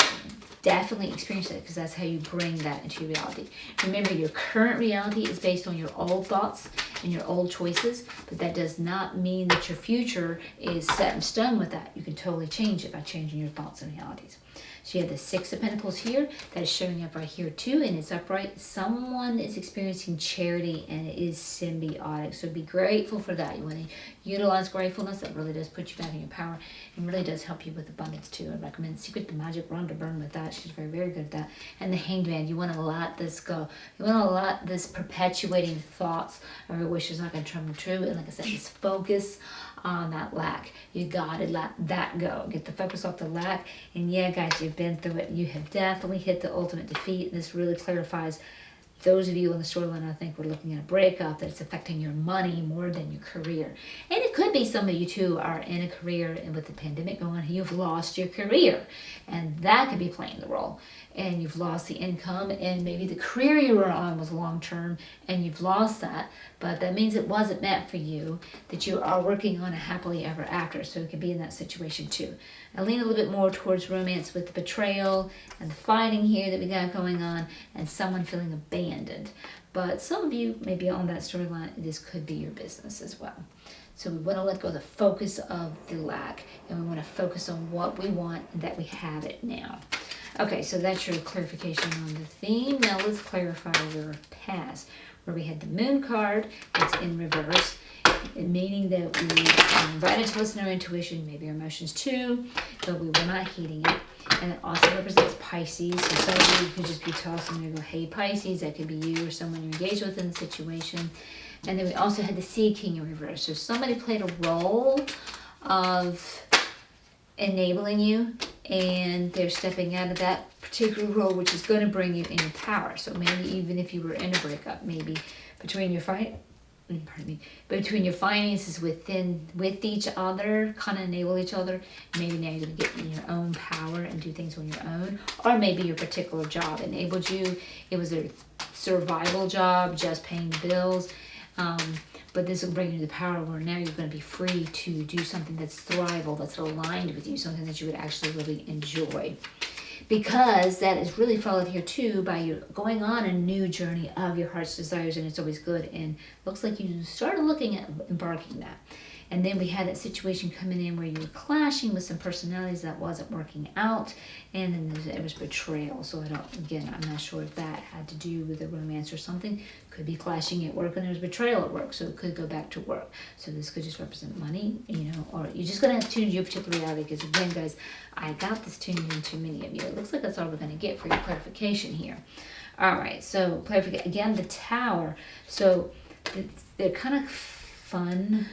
definitely experience it, because that's how you bring that into reality. Remember, your current reality is based on your old thoughts and your old choices, but that does not mean that your future is set in stone with that. You can totally change it by changing your thoughts and realities. So you have the 6 of Pentacles here that is showing up right here too, and it's upright. Someone is experiencing charity, and it is symbiotic. So be grateful for that. You want to utilize gratefulness. That really does put you back in your power, and really does help you with abundance too. I recommend Secret the Magic Rhonda Byrne with that. She's very, very good at that. And the Hanged Man. You want to let this go. You want to let this perpetuating thoughts of your wishes not going to come true. And like I said, just focus on that lack. You gotta let that go. Get the focus off the lack. And yeah, guys, you've been through it. You have definitely hit the ultimate defeat. This really clarifies those of you on the storyline. I think we're looking at a breakup that's affecting your money more than your career. And it could be some of you too are in a career, and with the pandemic going on, you've lost your career, and that could be playing the role. And you've lost the income, and maybe the career you were on was long term, and you've lost that. But that means it wasn't meant for you, that you are working on a happily ever after. So it could be in that situation too. I lean a little bit more towards romance with the betrayal and the fighting here that we got going on, and someone feeling abandoned. But some of you may be on that storyline. This could be your business as well. So we want to let go of the focus of the lack, and we want to focus on what we want and that we have it now. Okay, so that's your clarification on the theme. Now let's clarify your past, where we had the Moon card that's in reverse, meaning that we invited to listen to our intuition, maybe our emotions too, but we were not heeding it. And it also represents Pisces. So some of you could just be tossing and go, hey, Pisces. That could be you or someone you're engaged with in the situation. And then we also had the Sea King in reverse. So somebody played a role of enabling you, and they're stepping out of that particular role, which is going to bring you in your power. So maybe even if you were in a breakup, maybe between your finances with each other, kind of enable each other. Maybe now you're going to get in your own power and do things on your own. Or maybe your particular job enabled you. It was a survival job, just paying the bills. But this will bring you to the power where now you're going to be free to do something that's thrival, that's aligned with you, something that you would actually really enjoy. Because that is really followed here too by you going on a new journey of your heart's desires, and it's always good. And looks like you started looking at embarking that. And then we had that situation coming in where you were clashing with some personalities that wasn't working out, and then there was betrayal. So I'm not sure if that had to do with a romance or something. Could be clashing at work, and there's betrayal at work, so it could go back to work. So this could just represent money, or you're just gonna have to tune your particular reality. Because again, guys, I got this tuned into many of you. It looks like that's all we're gonna get for your clarification here. All right, so clarification again, the Tower. So they're kind of fun.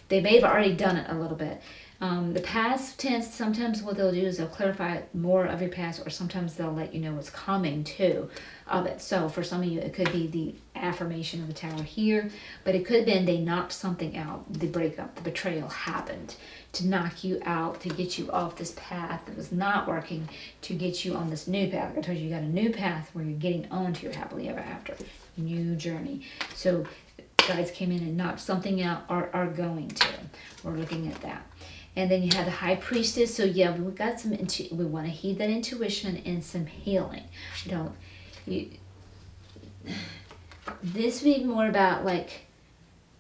They may have already done it a little bit. The past tense, sometimes what they'll do is they'll clarify more of your past, or sometimes they'll let you know what's coming too of it. So for some of you, it could be the affirmation of the Tower here, but it could have been they knocked something out, the breakup, the betrayal happened to knock you out, to get you off this path that was not working, to get you on this new path. Like I told you, you got a new path where you're getting on to your happily ever after, new journey. So guides came in and knocked something out, or are going to. We're looking at that. And then you have the High Priestess. So yeah, we got some, we want to heed that intuition and some healing. This would be more about like,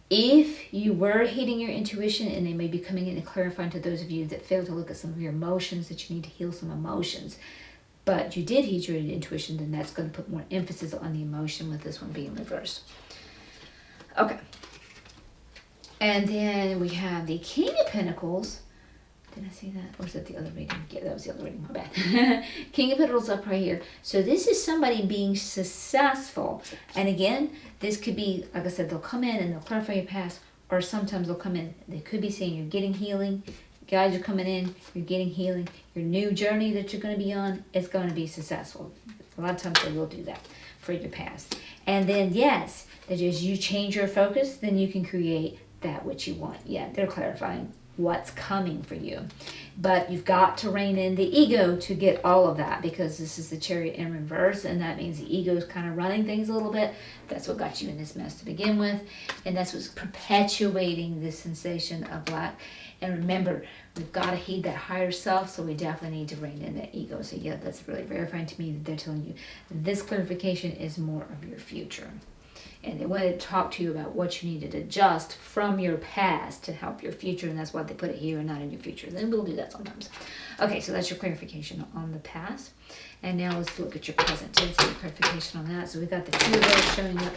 if you were heeding your intuition, and they may be coming in and clarifying to those of you that failed to look at some of your emotions, that you need to heal some emotions, but you did heed your intuition, then that's going to put more emphasis on the emotion, with this one being reversed. Okay. And then we have the King of Pentacles. Did I see that? Or was that the other reading? Yeah, that was the other reading. My bad. King of Pentacles up right here. So this is somebody being successful. And again, this could be, like I said, they'll come in and they'll clarify your past, or sometimes they'll come in. They could be saying you're getting healing. Guys are coming in. You're getting healing. Your new journey that you're going to be on is going to be successful. A lot of times they will do that for your past. And then, yes, that as you change your focus, then you can create that which you want. Yeah, they're clarifying what's coming for you. But you've got to rein in the ego to get all of that, because this is the Chariot in reverse, and that means the ego is kind of running things a little bit. That's what got you in this mess to begin with, and that's what's perpetuating this sensation of lack. And remember, we've got to heed that higher self, so we definitely need to rein in that ego. So yeah, that's really verifying to me that they're telling you this clarification is more of your future. And they want to talk to you about what you need to adjust from your past to help your future, and that's why they put it here and not in your future. Then we'll do that sometimes. Okay, so that's your clarification on the past. And now let's look at your present tense and clarification on that. So we've got the two of those showing up.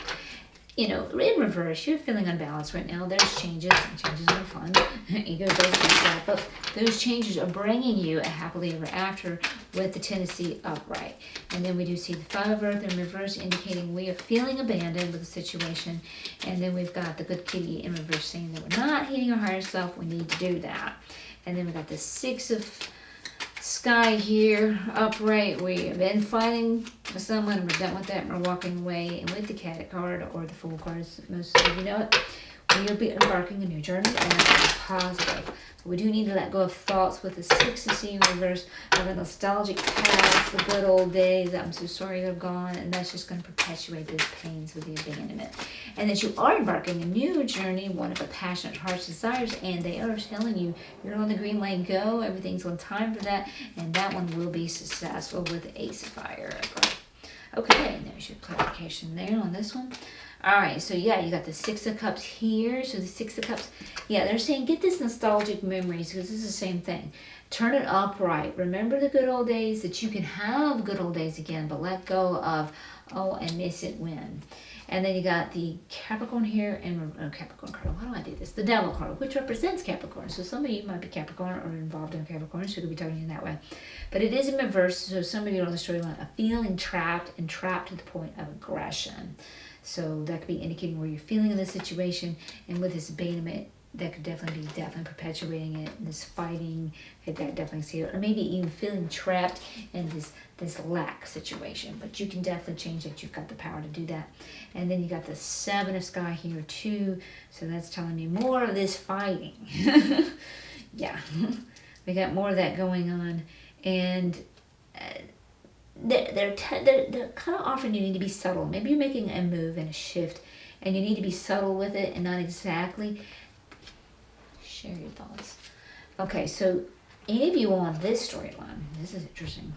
You know, in reverse, you're feeling unbalanced right now. There's changes, and changes are fun. Ego does that, but those changes are bringing you a happily ever after with the tendency upright. And then we do see the Five of Earth in reverse, indicating we are feeling abandoned with the situation. And then we've got the Good Kitty in reverse, saying that we're not heeding our higher self. We need to do that. And then we got the Six of Sky here, upright. We have been fighting with someone, we're done with that, and we're walking away. And with the Cat card, or the Fool card, as most of you know it, we will be embarking a new journey, and that's positive. But we do need to let go of thoughts with the Six of Sea in reverse, of a nostalgic past, the good old days. I'm so sorry they're gone, and that's just going to perpetuate those pains with the abandonment. And that you are embarking a new journey, one of a passionate heart's desires, and they are telling you you're on the green light, go, everything's on time for that, and that one will be successful with the Ace of Fire. Okay, there's your clarification there on this one. All right, so yeah, you got the Six of Cups here. So the Six of Cups, yeah, they're saying get this nostalgic memories, because this is the same thing. Turn it upright. Remember the good old days, that you can have good old days again, but let go of, oh, I miss it when. And then you got the Capricorn here, and Capricorn card. Why do I do this? The Devil card, which represents Capricorn. So some of you might be Capricorn or involved in Capricorn, so it could be talking in that way. But it is in reverse, so some of you are on the storyline of feeling trapped, and trapped to the point of aggression. So that could be indicating where you're feeling in this situation, and with this abandonment, that could definitely be perpetuating it, and this fighting, I definitely see it. Or maybe even feeling trapped in this lack situation. But you can definitely change it. You've got the power to do that. And then you got the Seven of Sky here too. So that's telling me more of this fighting. Yeah, we got more of that going on. And they're kind of offering you need to be subtle. Maybe you're making a move and a shift, and you need to be subtle with it and not exactly share your thoughts. Okay, so any of you on this storyline, this is interesting,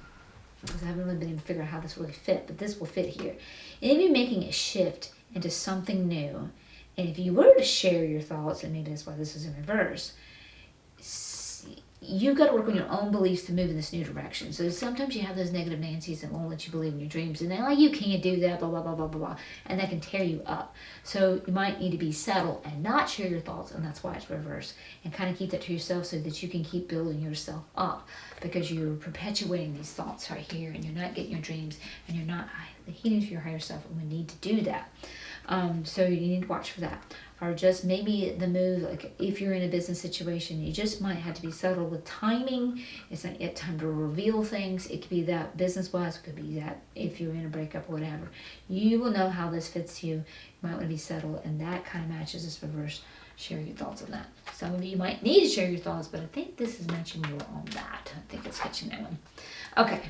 because I haven't really been able to figure out how this really fit, but this will fit here. Any of you making a shift into something new, and if you were to share your thoughts, and maybe that's why this is in reverse, you've got to work on your own beliefs to move in this new direction. So sometimes you have those negative Nancy's that won't let you believe in your dreams, and they're like, you can't do that, blah, blah, blah, blah, blah, blah, and that can tear you up. So you might need to be subtle and not share your thoughts, and that's why it's reversed, and kind of keep that to yourself so that you can keep building yourself up, because you're perpetuating these thoughts right here, and you're not getting your dreams, and you're not heeding to your higher self, and we need to do that. So you need to watch for that. Or just maybe the move, like if you're in a business situation, you just might have to be subtle with timing. It's not yet time to reveal things. It could be that business-wise, it could be that if you're in a breakup or whatever. You will know how this fits you. You might want to be subtle, and that kind of matches this reverse. Share your thoughts on that. Some of you might need to share your thoughts, but I think this is mentioned more on that. I think it's catching that one. Okay.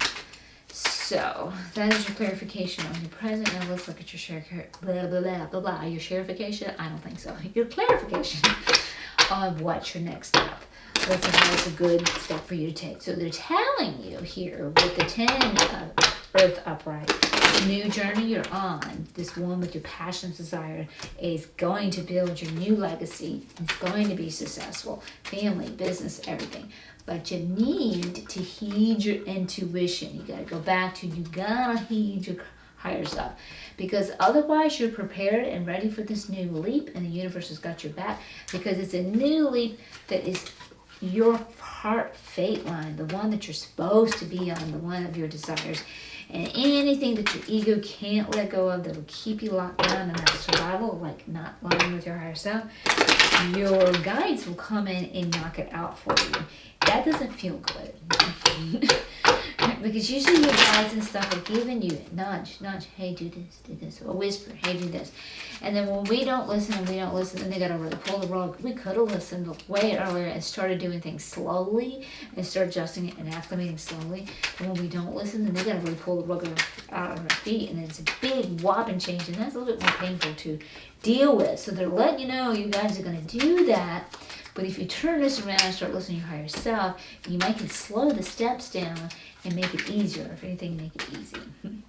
So that is your clarification on your present. Now let's look at your share, blah, blah, blah, blah, blah. Your clarification? I don't think so. Your clarification on what's your next step. Let's see how it's a good step for you to take. So they're telling you here with the 10 of Earth upright, the new journey you're on, this one with your passion, desire, is going to build your new legacy. It's going to be successful. Family, business, everything. But you need to heed your intuition. You gotta go back to, you gotta heed your higher self. Because otherwise you're prepared and ready for this new leap, and the universe has got your back, because it's a new leap that is your heart fate line, the one that you're supposed to be on, the one of your desires. And anything that your ego can't let go of, that'll keep you locked down in that survival, like not lying with your higher self, your guides will come in and knock it out for you. That doesn't feel good. Because usually your guides and stuff are giving you a nudge, hey, do this, or whisper, hey, do this. And then when we don't listen, then they gotta really pull the rug. We could have listened way earlier and started doing things slowly and start adjusting it and acclimating slowly. And when we don't listen, then they gotta really pull the rug out of our feet, and it's a big whopping change, and that's a little bit more painful to deal with. So they're letting you know you guys are gonna do that. But if you turn this around and start listening to your higher self, you might can slow the steps down and make it easier. If anything, make it easy. And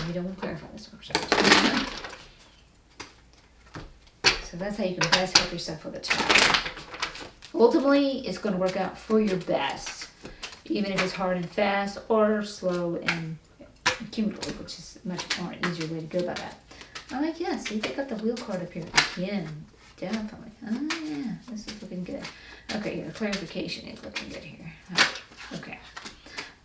we don't want to clarify this workshop. So that's how you can best help yourself with a child. Ultimately, it's going to work out for your best, even if it's hard and fast or slow and cumulative, which is a much more easier way to go about that. I'm like, yeah, see, they got the wheel card up here again. Definitely. Oh, yeah, this is looking good. Okay, your clarification is looking good here. Okay.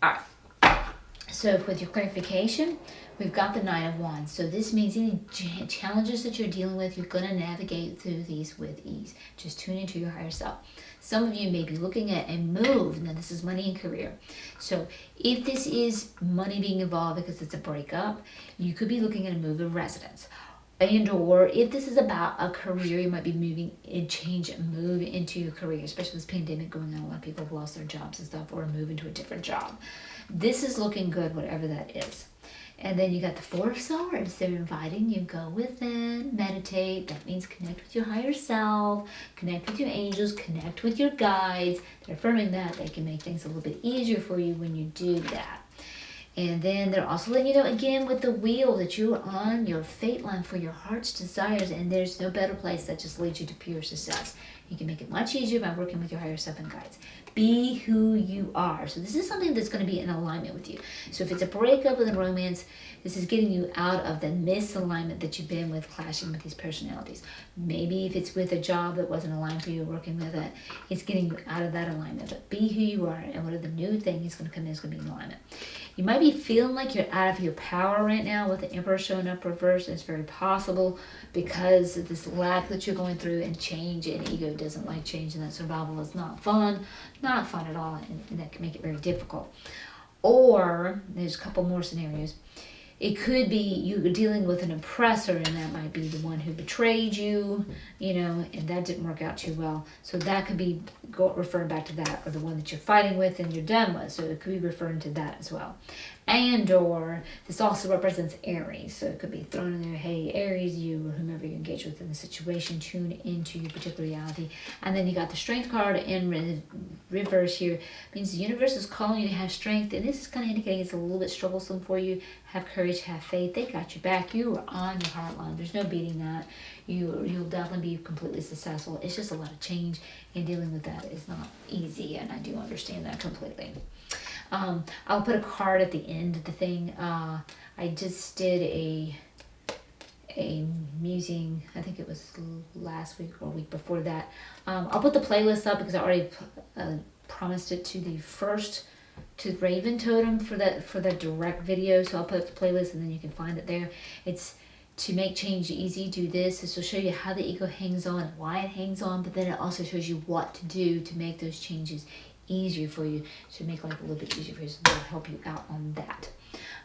All right. So with your clarification, we've got the Knight of Wands. So this means any challenges that you're dealing with, you're going to navigate through these with ease. Just tune into your higher self. Some of you may be looking at a move. Now, this is money and career. So if this is money being involved because it's a breakup, you could be looking at a move of residence. And or if this is about a career, you might be moving and move into your career, especially with this pandemic going on. A lot of people have lost their jobs and stuff, or move into a different job. This is looking good, whatever that is. And then you got the Four of Swords. They're inviting you, go within, meditate. That means connect with your higher self, connect with your angels, connect with your guides. They're affirming that they can make things a little bit easier for you when you do that. And then they're also letting you know again with the wheel that you're on your fate line for your heart's desires, and there's no better place that just leads you to pure success. You can make it much easier by working with your higher self and guides. Be who you are. So this is something that's going to be in alignment with you. So if it's a breakup with a romance, this is getting you out of the misalignment that you've been with, clashing with these personalities. Maybe if it's with a job that wasn't aligned for you, working with it, it's getting you out of that alignment. But be who you are, and whatever the new thing is going to come in is going to be in alignment. You might be feeling like you're out of your power right now with the Emperor showing up reversed. It's very possible because of this lack that you're going through, and change, and ego doesn't like change, and that survival is not fun at all, and that can make it very difficult. Or there's a couple more scenarios. It could be you're dealing with an oppressor, and that might be the one who betrayed you, and that didn't work out too well. So that could be referring back to that, or the one that you're fighting with and you're done with. So it could be referring to that as well. And or this also represents Aries. So it could be thrown in there, hey, Aries, you or whomever you engage with in the situation, tune into your particular reality. And then you got the Strength card in reverse here. It means the universe is calling you to have strength. And this is kind of indicating it's a little bit troublesome for you. Have courage, have faith. They got your back. You are on your heart line. There's no beating that. You'll definitely be completely successful. It's just a lot of change, and dealing with that is not easy, and I do understand that completely. I'll put a card at the end of the thing. I just did a musing, I think it was last week or a week before that. I'll put the playlist up because I already promised it to the Raven Totem for that direct video. So I'll put the playlist, and then you can find it there. It's to make change easy, do this. This will show you how the ego hangs on, why it hangs on, but then it also shows you what to do to make those changes easier for you, to make life a little bit easier for you. So that'll help you out on that.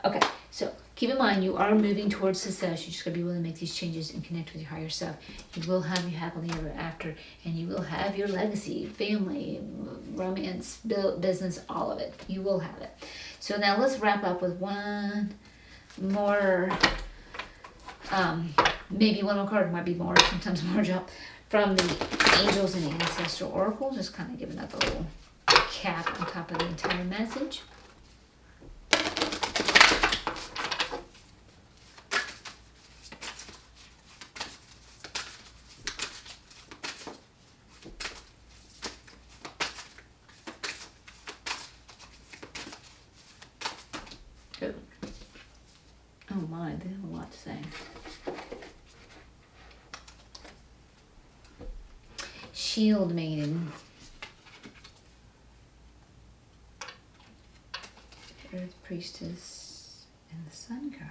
Okay, so keep in mind, you are moving towards success. You just gotta be willing to make these changes and connect with your higher self. You will have your happily ever after, and you will have your legacy, family, romance, business, all of it. You will have it. So now let's wrap up with one more, maybe one more card, might be more, sometimes more job, from the Angels and Ancestral Oracle. Just kind of giving up a little cap on top of the entire message. Oh my, they have a lot to say. Shield Maiden. Earth Priestess and the Sun card.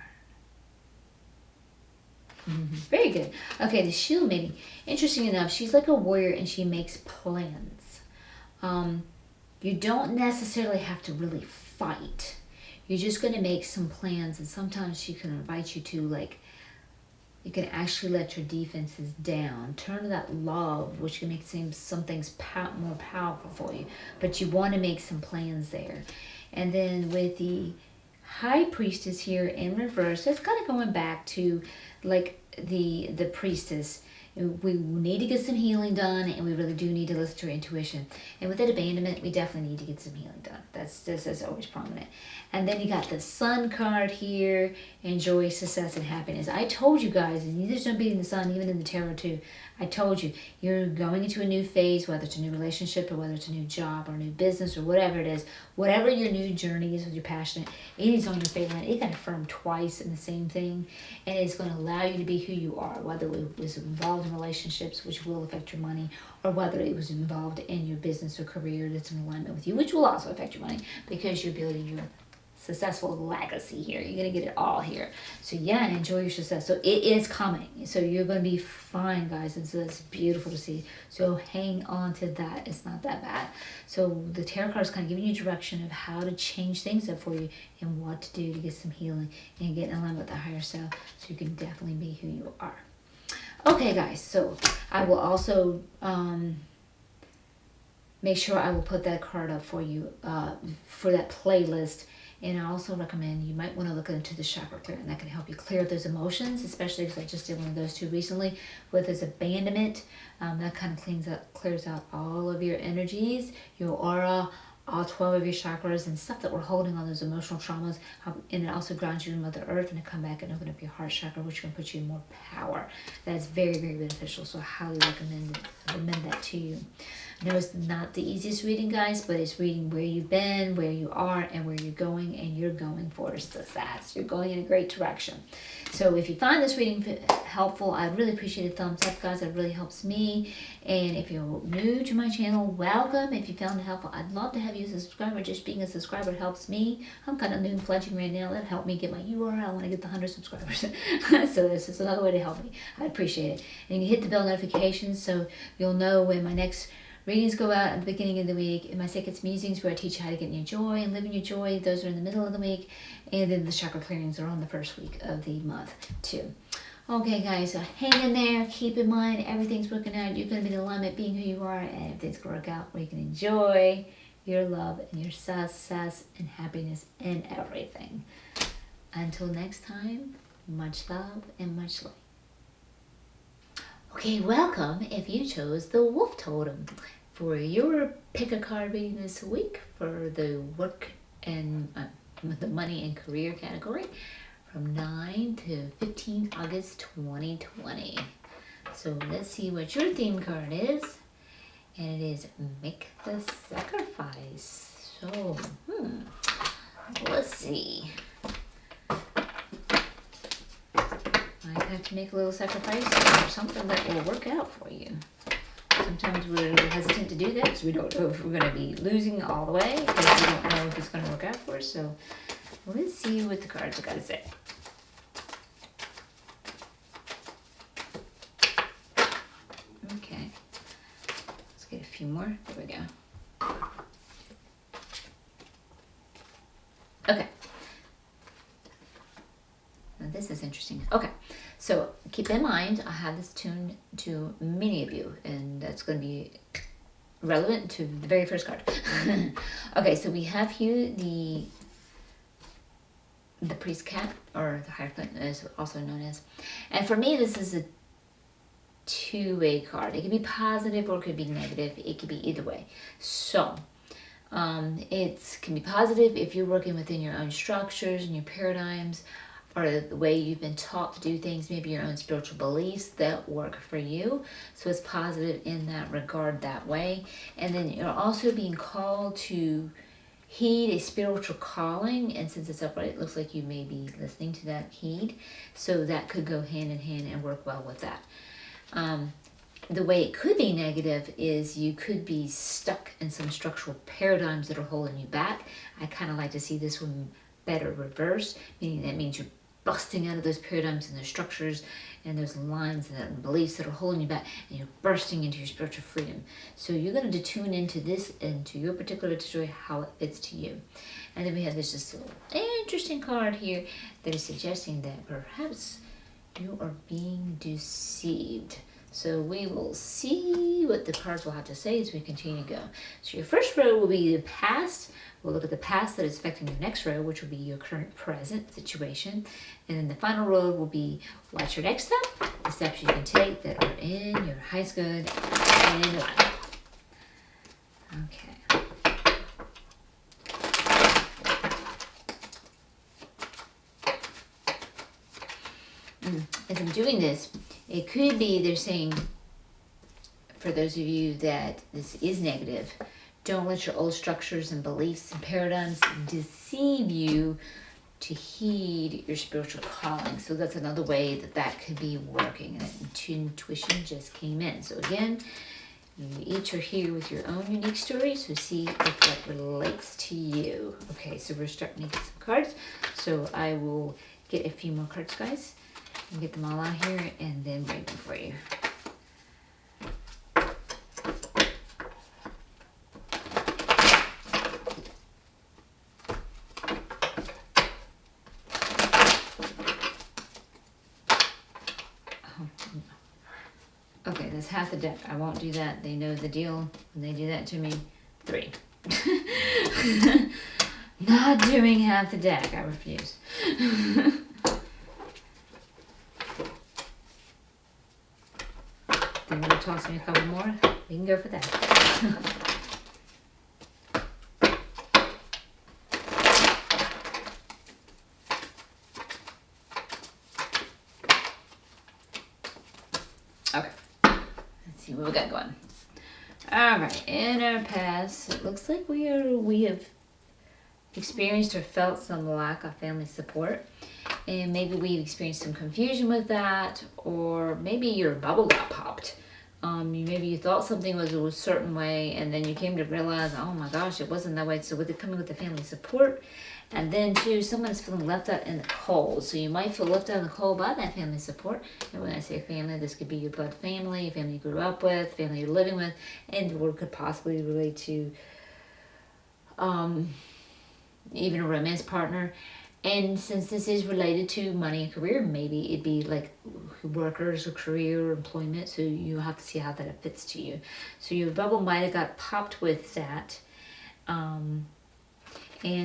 Very good. Okay, the Shield Maiden. Interesting enough, she's like a warrior and she makes plans. You don't necessarily have to really fight. You're just going to make some plans, and sometimes she can invite you to, like, you can actually let your defenses down. Turn to that love, which can make some things more powerful for you. But you want to make some plans there. And then with the High Priestess here in reverse, that's kind of going back to, like, the Priestess. We need to get some healing done, and we really do need to listen to our intuition. And with that abandonment, we definitely need to get some healing done. That's always prominent. And then you got the Sun card here, and joy, success, and happiness. I told you guys, and there's no beating the sun, even in the tarot too. I told you, you're going into a new phase, whether it's a new relationship or whether it's a new job or a new business or whatever it is. Whatever your new journey is with your passionate, it is on your fate line. It can affirm twice in the same thing, and it's going to allow you to be who you are, whether it was involved in relationships, which will affect your money, or whether it was involved in your business or career that's in alignment with you, which will also affect your money because you're building your successful legacy here. You're going to get it all here. So yeah, enjoy your success. So it is coming. So you're going to be fine, guys. And so that's beautiful to see. So hang on to that. It's not that bad. So the tarot card is kind of giving you direction of how to change things up for you and what to do to get some healing and get in line with the higher self so you can definitely be who you are. Okay, guys. So I will also make sure I will put that card up for you for that playlist. And I also recommend you might want to look into the chakra clear, and that can help you clear those emotions, especially because I just did one of those two recently with this abandonment. That kind of clears out all of your energies, your aura, all 12 of your chakras and stuff that we're holding on those emotional traumas. And it also grounds you in Mother Earth, and it come back and open up your heart chakra, which can put you in more power. That's very, very beneficial. So I highly recommend that to you. I know it's not the easiest reading, guys, but it's reading where you've been, where you are, and where you're going, and you're going for success. You're going in a great direction. So if you find this reading helpful, I'd really appreciate a thumbs up, guys. It really helps me. And if you're new to my channel, welcome. If you found it helpful, I'd love to have you as a subscriber. Just being a subscriber helps me. I'm kind of new and fledgling right now. That'll help me get my URL when I get the 100 subscribers. So this is another way to help me. I appreciate it. And you hit the bell notifications so you'll know when my next readings go out at the beginning of the week. In my Seqkat musings, where I teach you how to get in your joy and live in your joy, those are in the middle of the week. And then the chakra clearings are on the first week of the month too. Okay, guys, so hang in there. Keep in mind, everything's working out. You're going to be in alignment, being who you are, and everything's going to work out where you can enjoy your love and your success and happiness and everything. Until next time, much love and much light. Okay, welcome if you chose the Wolf Totem for your Pickacard reading this week for the work and the money and career category from 9 to 15 August 2020. So let's see what your theme card is. And it is Make the Sacrifice. So, let's see. I have to make a little sacrifice or something that will work out for you. Sometimes we're hesitant to do that because we don't know if we're going to be losing all the way because we don't know if it's going to work out for us. So let's see what the cards are going to say. few more. There we go. Okay. Now this is interesting. Okay, so keep in mind, I have this tuned to many of you, and that's going to be relevant to the very first card. Okay, so we have here the priest cat, or the Hierophant is also known as. And for me, this is a two-way card. It could be positive or it could be negative. It could be either way. So it can be positive if you're working within your own structures and your paradigms, or the way you've been taught to do things, maybe your own spiritual beliefs that work for you. So it's positive in that regard that way. And then you're also being called to heed a spiritual calling, and since it's upright, it looks like you may be listening to that heed. So that could go hand in hand and work well with that. The way it could be negative is you could be stuck in some structural paradigms that are holding you back. I kind of like to see this one better reversed, meaning that means you're busting out of those paradigms and those structures and those lines and beliefs that are holding you back, and you're bursting into your spiritual freedom. So you're going to tune into this, into your particular story, how it fits to you. And then we have this just little interesting card here that is suggesting that perhaps you are being deceived. So we will see what the cards will have to say as we continue to go. So your first row will be the past. We'll look at the past that is affecting your next row, which will be your current present situation. And then the final row will be what's your next step, the steps you can take that are in your highest good and in life. Okay. As I'm doing this, it could be they're saying, for those of you that this is negative, don't let your old structures and beliefs and paradigms deceive you to heed your spiritual calling. So that's another way that could be working. And intuition just came in. So again, you each are here with your own unique story. So see if that relates to you. Okay, so we're starting to get some cards. So I will get a few more cards, guys, and get them all out here and then bring them for you. Okay, that's half the deck. I won't do that. They know the deal when they do that to me. 3. Not doing half the deck. I refuse. They want to toss me a couple more? We can go for that. Okay. Let's see what we got going. All right. In our past, it looks like we have experienced or felt some lack of family support. And maybe we've experienced some confusion with that, or maybe your bubble got popped. Maybe you thought something was a certain way, and then you came to realize, oh my gosh, it wasn't that way. So with it coming with the family support, and then too, someone is feeling left out in the cold. So you might feel left out in the cold by that family support. And when I say family, this could be your blood family, family you grew up with, family you're living with, and the word could possibly relate to even a romance partner. And since this is related to money and career, maybe it'd be like workers or career or employment. So you have to see how that fits to you. So your bubble might have got popped with that. And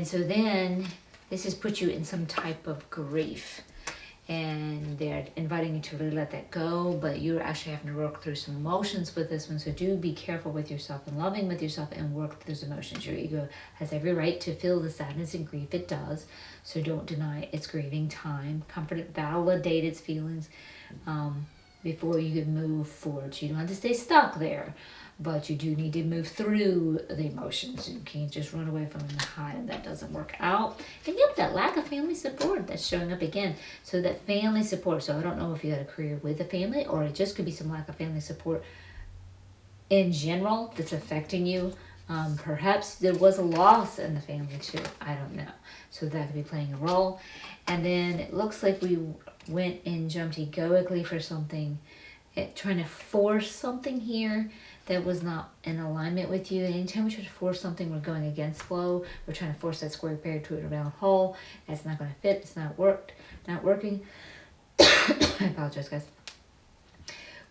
so then this has put you in some type of grief. And they're inviting you to really let that go, but you're actually having to work through some emotions with this one. So do be careful with yourself and loving with yourself and work through those emotions. Your ego has every right to feel the sadness and grief it does. So don't deny its grieving time. Comfort it, validate its feelings before you can move forward. So you don't have to stay stuck there, but you do need to move through the emotions. You can't just run away from them and hide, and that doesn't work out. And yep, that lack of family support, that's showing up again. So that family support, so I don't know if you had a career with a family, or it just could be some lack of family support in general that's affecting you. Perhaps there was a loss in the family too. I don't know. So that could be playing a role. And then it looks like we went and jumped egoically for something, trying to force something here that was not in alignment with you. And anytime we try to force something, we're going against flow. We're trying to force that square peg to a round hole. That's not going to fit. It's not working. I apologize, guys.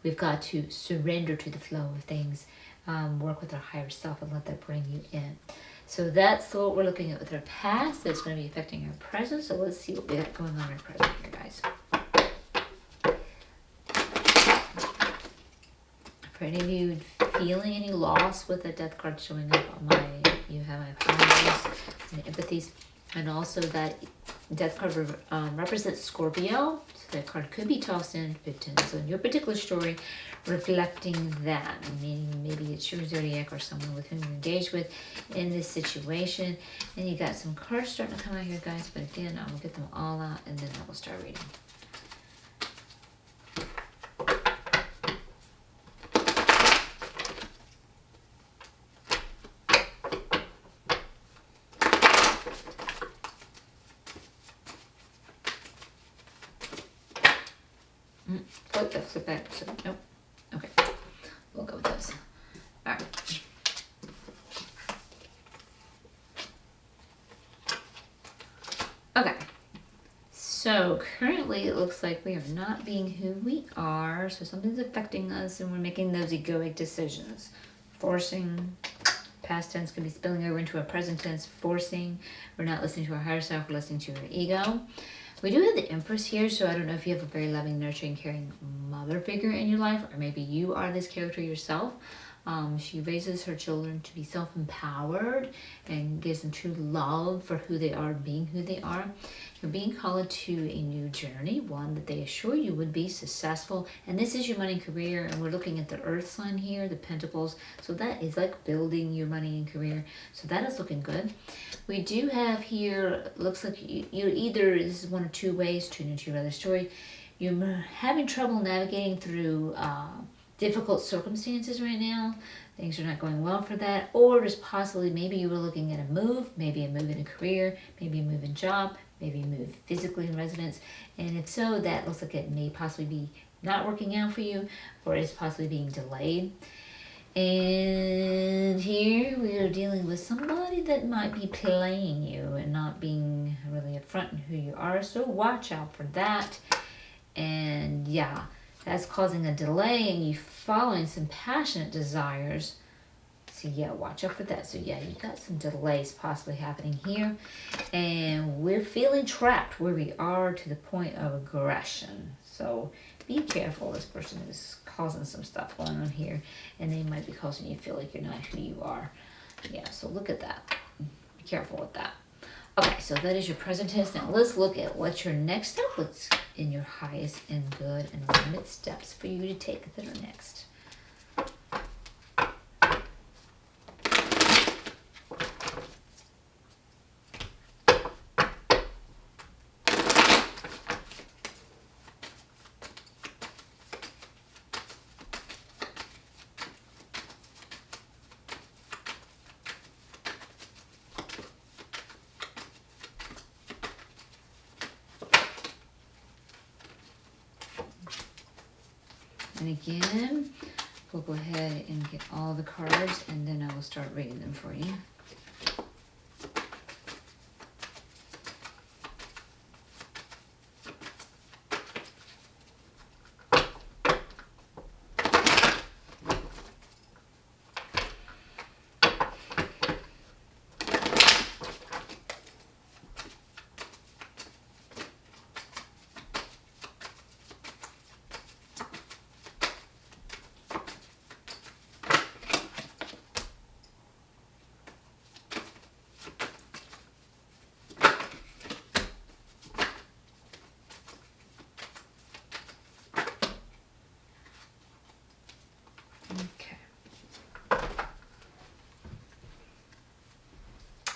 We've got to surrender to the flow of things, work with our higher self, and let that bring you in. So that's what we're looking at with our past. That's going to be affecting our present. So let's see what we got going on in our present here, guys. For any of you feeling any loss with the death card showing up on you have my apologies and empathies. And also that death card represents Scorpio. So that card could be tossed in 15. So in your particular story, reflecting that, meaning maybe it's your zodiac or someone with whom you engage with in this situation. And you got some cards starting to come out here, guys. But again, I will get them all out and then I will start reading. Oh, that's the back. So, nope. Okay. We'll go with those. All right. Okay. So currently it looks like we are not being who we are. So something's affecting us and we're making those egoic decisions. Forcing, past tense could be spilling over into a present tense, forcing. We're not listening to our higher self, we're listening to our ego. We do have the Empress here, so I don't know if you have a very loving, nurturing, caring mother figure in your life, or maybe you are this character yourself. She raises her children to be self-empowered and gives them true love for who they are, being who they are. You're being called to a new journey, one that they assure you would be successful. And this is your money and career, and we're looking at the Earth sign here, the Pentacles. So that is like building your money and career. So that is looking good. We do have here, looks like you're either, this is one of two ways, tune into your other story. You're having trouble navigating through difficult circumstances right now. Things are not going well for that. Or just possibly, maybe you were looking at a move, maybe a move in a career, maybe a move in job, maybe a move physically in residence. And if so, that looks like it may possibly be not working out for you, or it's possibly being delayed. And here we are dealing with somebody that might be playing you and not being really upfront in who you are. So watch out for that. And yeah, that's causing a delay in you following some passionate desires. So yeah, watch out for that. So yeah, you got some delays possibly happening here. And we're feeling trapped where we are to the point of aggression. So be careful. This person is causing some stuff going on here. And they might be causing you to feel like you're not who you are. Yeah, so look at that. Be careful with that. Okay, so that is your present tense. Now let's look at what's your next step. What's in your highest and good and alignment steps for you to take that are next. And again, we'll go ahead and get all the cards and then I will start reading them for you.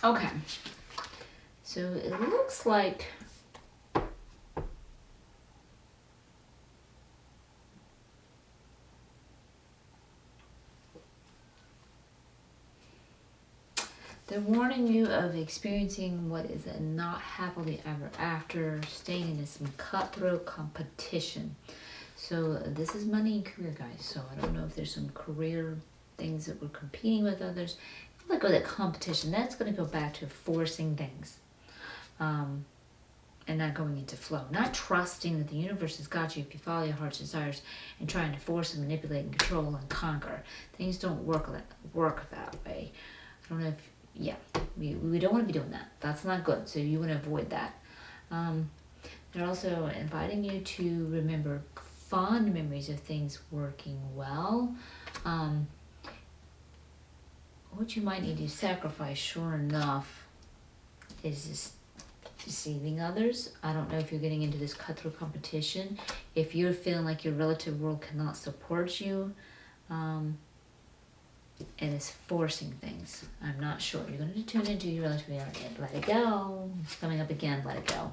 Okay, so it looks like they're warning you of experiencing what is a not happily ever after, staying in some cutthroat competition. So this is money and career, guys. So I don't know if there's some career things that we're competing with others. Let go of that competition. That's going to go back to forcing things. And not going into flow. Not trusting that the universe has got you if you follow your heart's desires and trying to force and manipulate and control and conquer. Things don't work that way. I don't know if, we don't want to be doing that. That's not good. So you want to avoid that. They're also inviting you to remember fond memories of things working well. What you might need to sacrifice, sure enough, is this deceiving others. I don't know if you're getting into this cutthroat competition. If you're feeling like your relative world cannot support you, and it's forcing things. I'm not sure. You're going to tune into your relative reality. Let it go. It's coming up again. Let it go.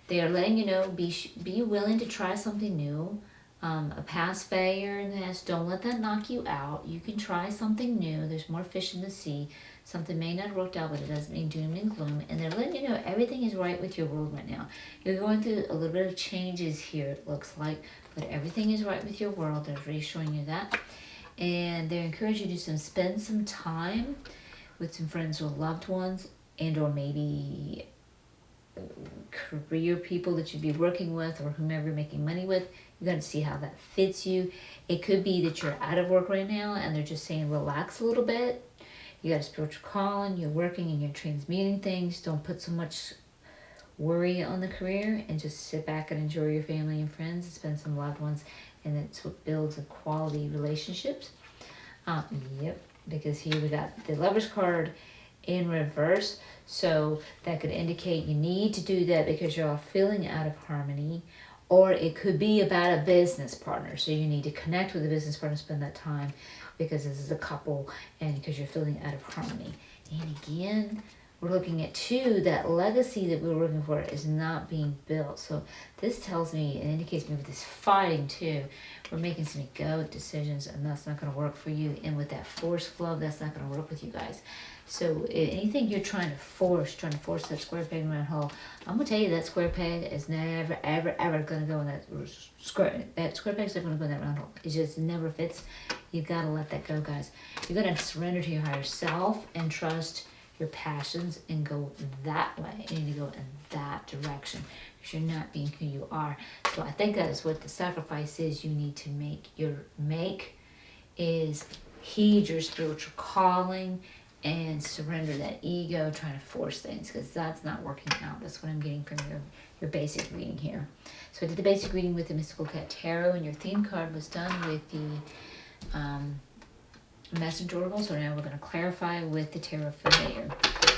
They are letting you know, be willing to try something new. A past failure in this, don't let that knock you out. You can try something new. There's more fish in the sea. Something may not have worked out, but it doesn't mean doom and gloom. And they're letting you know everything is right with your world right now. You're going through a little bit of changes here, it looks like, but everything is right with your world. They're reassuring you that. And they're encouraging you to spend some time with some friends or loved ones, and or maybe career people that you'd be working with or whomever you're making money with. You got to see how that fits you. It could be that you're out of work right now and they're just saying relax a little bit. You got a spiritual calling, you're working and you're transmuting things. Don't put so much worry on the career and just sit back and enjoy your family and friends and spend some loved ones, and that's what builds a quality relationships. Because here we got the Lover's card in reverse, so that could indicate you need to do that because you're all feeling out of harmony, or it could be about a business partner, so you need to connect with a business partner, spend that time because this is a couple and because you're feeling out of harmony. And again, we're looking at too, that legacy that we were looking for is not being built. So this tells me, and indicates me with this fighting too, we're making some egoic decisions and that's not going to work for you. And with that force love, that's not going to work with you guys. So anything you're trying to force that square peg in the round hole, I'm going to tell you that square peg is never, ever, ever going to go in that square. That square peg's never going to go in that round hole. It just never fits. You've got to let that go, guys. You've got to surrender to your higher self and trust your passions and go that way. You need to go in that direction because you're not being who you are. So I think that is what the sacrifice is you need to make is heed your spiritual calling and surrender that ego trying to force things, because that's not working out. That's what I'm getting from your basic reading here. So I did the basic reading with the Mystical Cat Tarot, and your theme card was done with the Messenger Oracle. So now we're going to clarify with the Tarot Familiar.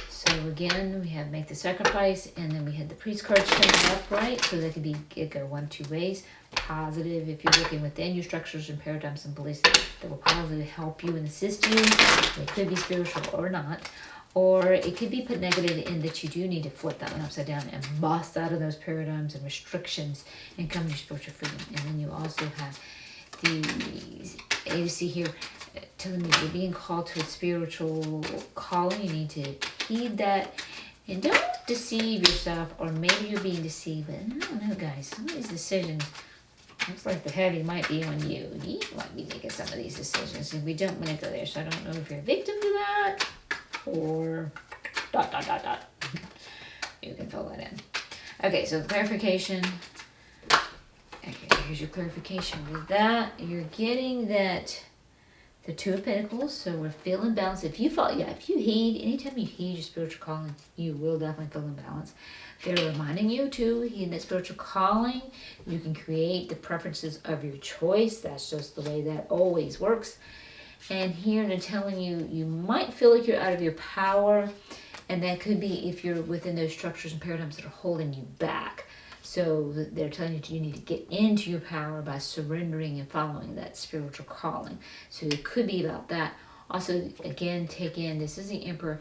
So again, we have Make the Sacrifice, and then we had the Priest cards coming up, right? So that it go one, two ways. Positive, if you're looking within your structures and paradigms and beliefs that will positively help you and assist you. It could be spiritual or not. Or it could be put negative in that you do need to flip that one upside down and bust out of those paradigms and restrictions and come to your spiritual freedom. And then you also have the ADC here telling me you're being called to a spiritual calling. You need to heed that. And don't deceive yourself, or maybe you're being deceived. But I don't know, guys. Some of these decisions, looks like the heavy might be on you. You might be making some of these decisions, and we don't want to go there. So I don't know if you're a victim to that, or ... You can fill that in. Okay, so clarification. Okay, here's your clarification. With that, you're getting that the Two of Pentacles, so we're feeling balanced. If you anytime you heed your spiritual calling, you will definitely feel in balance. They're reminding you to heed that spiritual calling. You can create the preferences of your choice. That's just the way that always works. And here they're telling you, you might feel like you're out of your power, and that could be if you're within those structures and paradigms that are holding you back. So they're telling you need to get into your power by surrendering and following that spiritual calling. So it could be about that. Also, again, take in, this is the Emperor.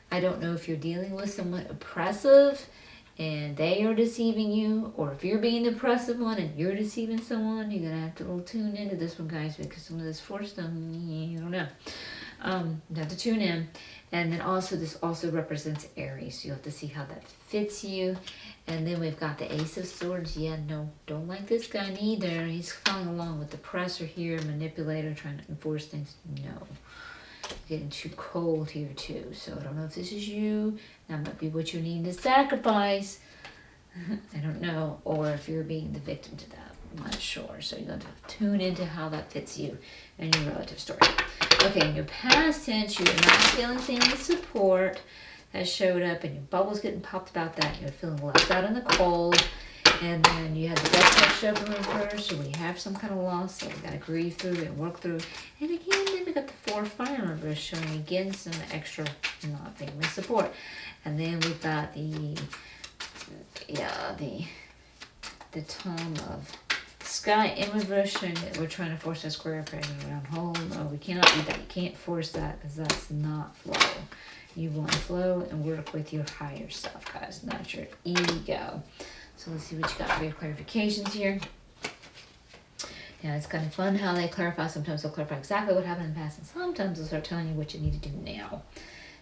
I don't know if you're dealing with someone oppressive and they are deceiving you, or if you're being the oppressive one and you're deceiving someone, you're gonna have to tune into this one, guys, because some of this force stuff, you don't know. You have to tune in. And then also, this also represents Aries, so you have to see how that fits you. And then we've got the Ace of Swords. Yeah, no, don't like this guy neither. He's following along with the oppressor here, manipulator, trying to enforce things. No. Getting too cold here too. So I don't know if this is you. That might be what you need to sacrifice. I don't know. Or if you're being the victim to that. I'm not sure. So you're going to tune into how that fits you and your relative story. Okay, in your past tense, you're not feeling family support has showed up, and your bubble's getting popped about that. You're feeling left out in the cold. And then you had the death card show up in reverse, so we have some kind of loss, so we got to grieve through and work through. And again, then we got the 4 of Fire in reverse, showing again some extra not family support. And then we've got the Tome of Sky in reverse, showing that we're trying to force a square peg around home. No, we cannot do that. You can't force that, because that's not flow. You want to flow and work with your higher self, guys, not your ego. So let's see what you got for your clarifications here. Yeah, it's kind of fun how they clarify. Sometimes they'll clarify exactly what happened in the past, and sometimes they'll start telling you what you need to do now.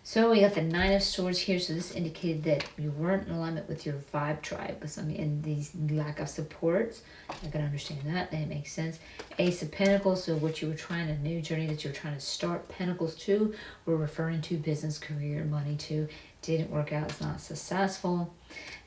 So we got the 9 of Swords here. So this indicated that you weren't in alignment with your vibe tribe, with some in these lack of supports. I can understand that. That makes sense. Ace of Pentacles. So what you were trying, a new journey that you were trying to start. Pentacles 2, we're referring to business, career, money 2. Didn't work out. It's not successful.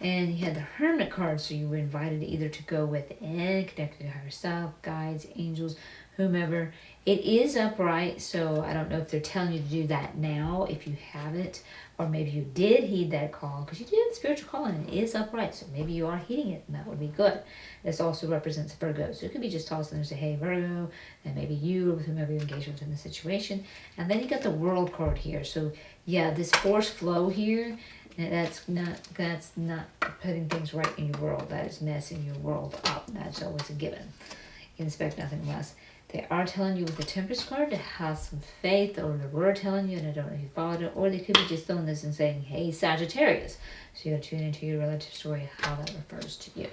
And you had the Hermit card. So you were invited either to go within, connect with your higher self, guides, angels, whomever. It is upright, so I don't know if they're telling you to do that now, if you haven't, or maybe you did heed that call, because you do have the spiritual calling, and it is upright, so maybe you are heeding it, and that would be good. This also represents Virgo, so it could be just tossing and say, hey, Virgo, and maybe you, or with whomever you're engaged with in the situation. And then you got the World card here, so yeah, this force flow here, that's not putting things right in your world. That is messing your world up. That's always a given. You can expect nothing less. They are telling you with the Temperance card to have some faith, or they were telling you, and I don't know if you followed it, or they could be just throwing this and saying, hey, Sagittarius. So you got to tune into your relative story, how that refers to you.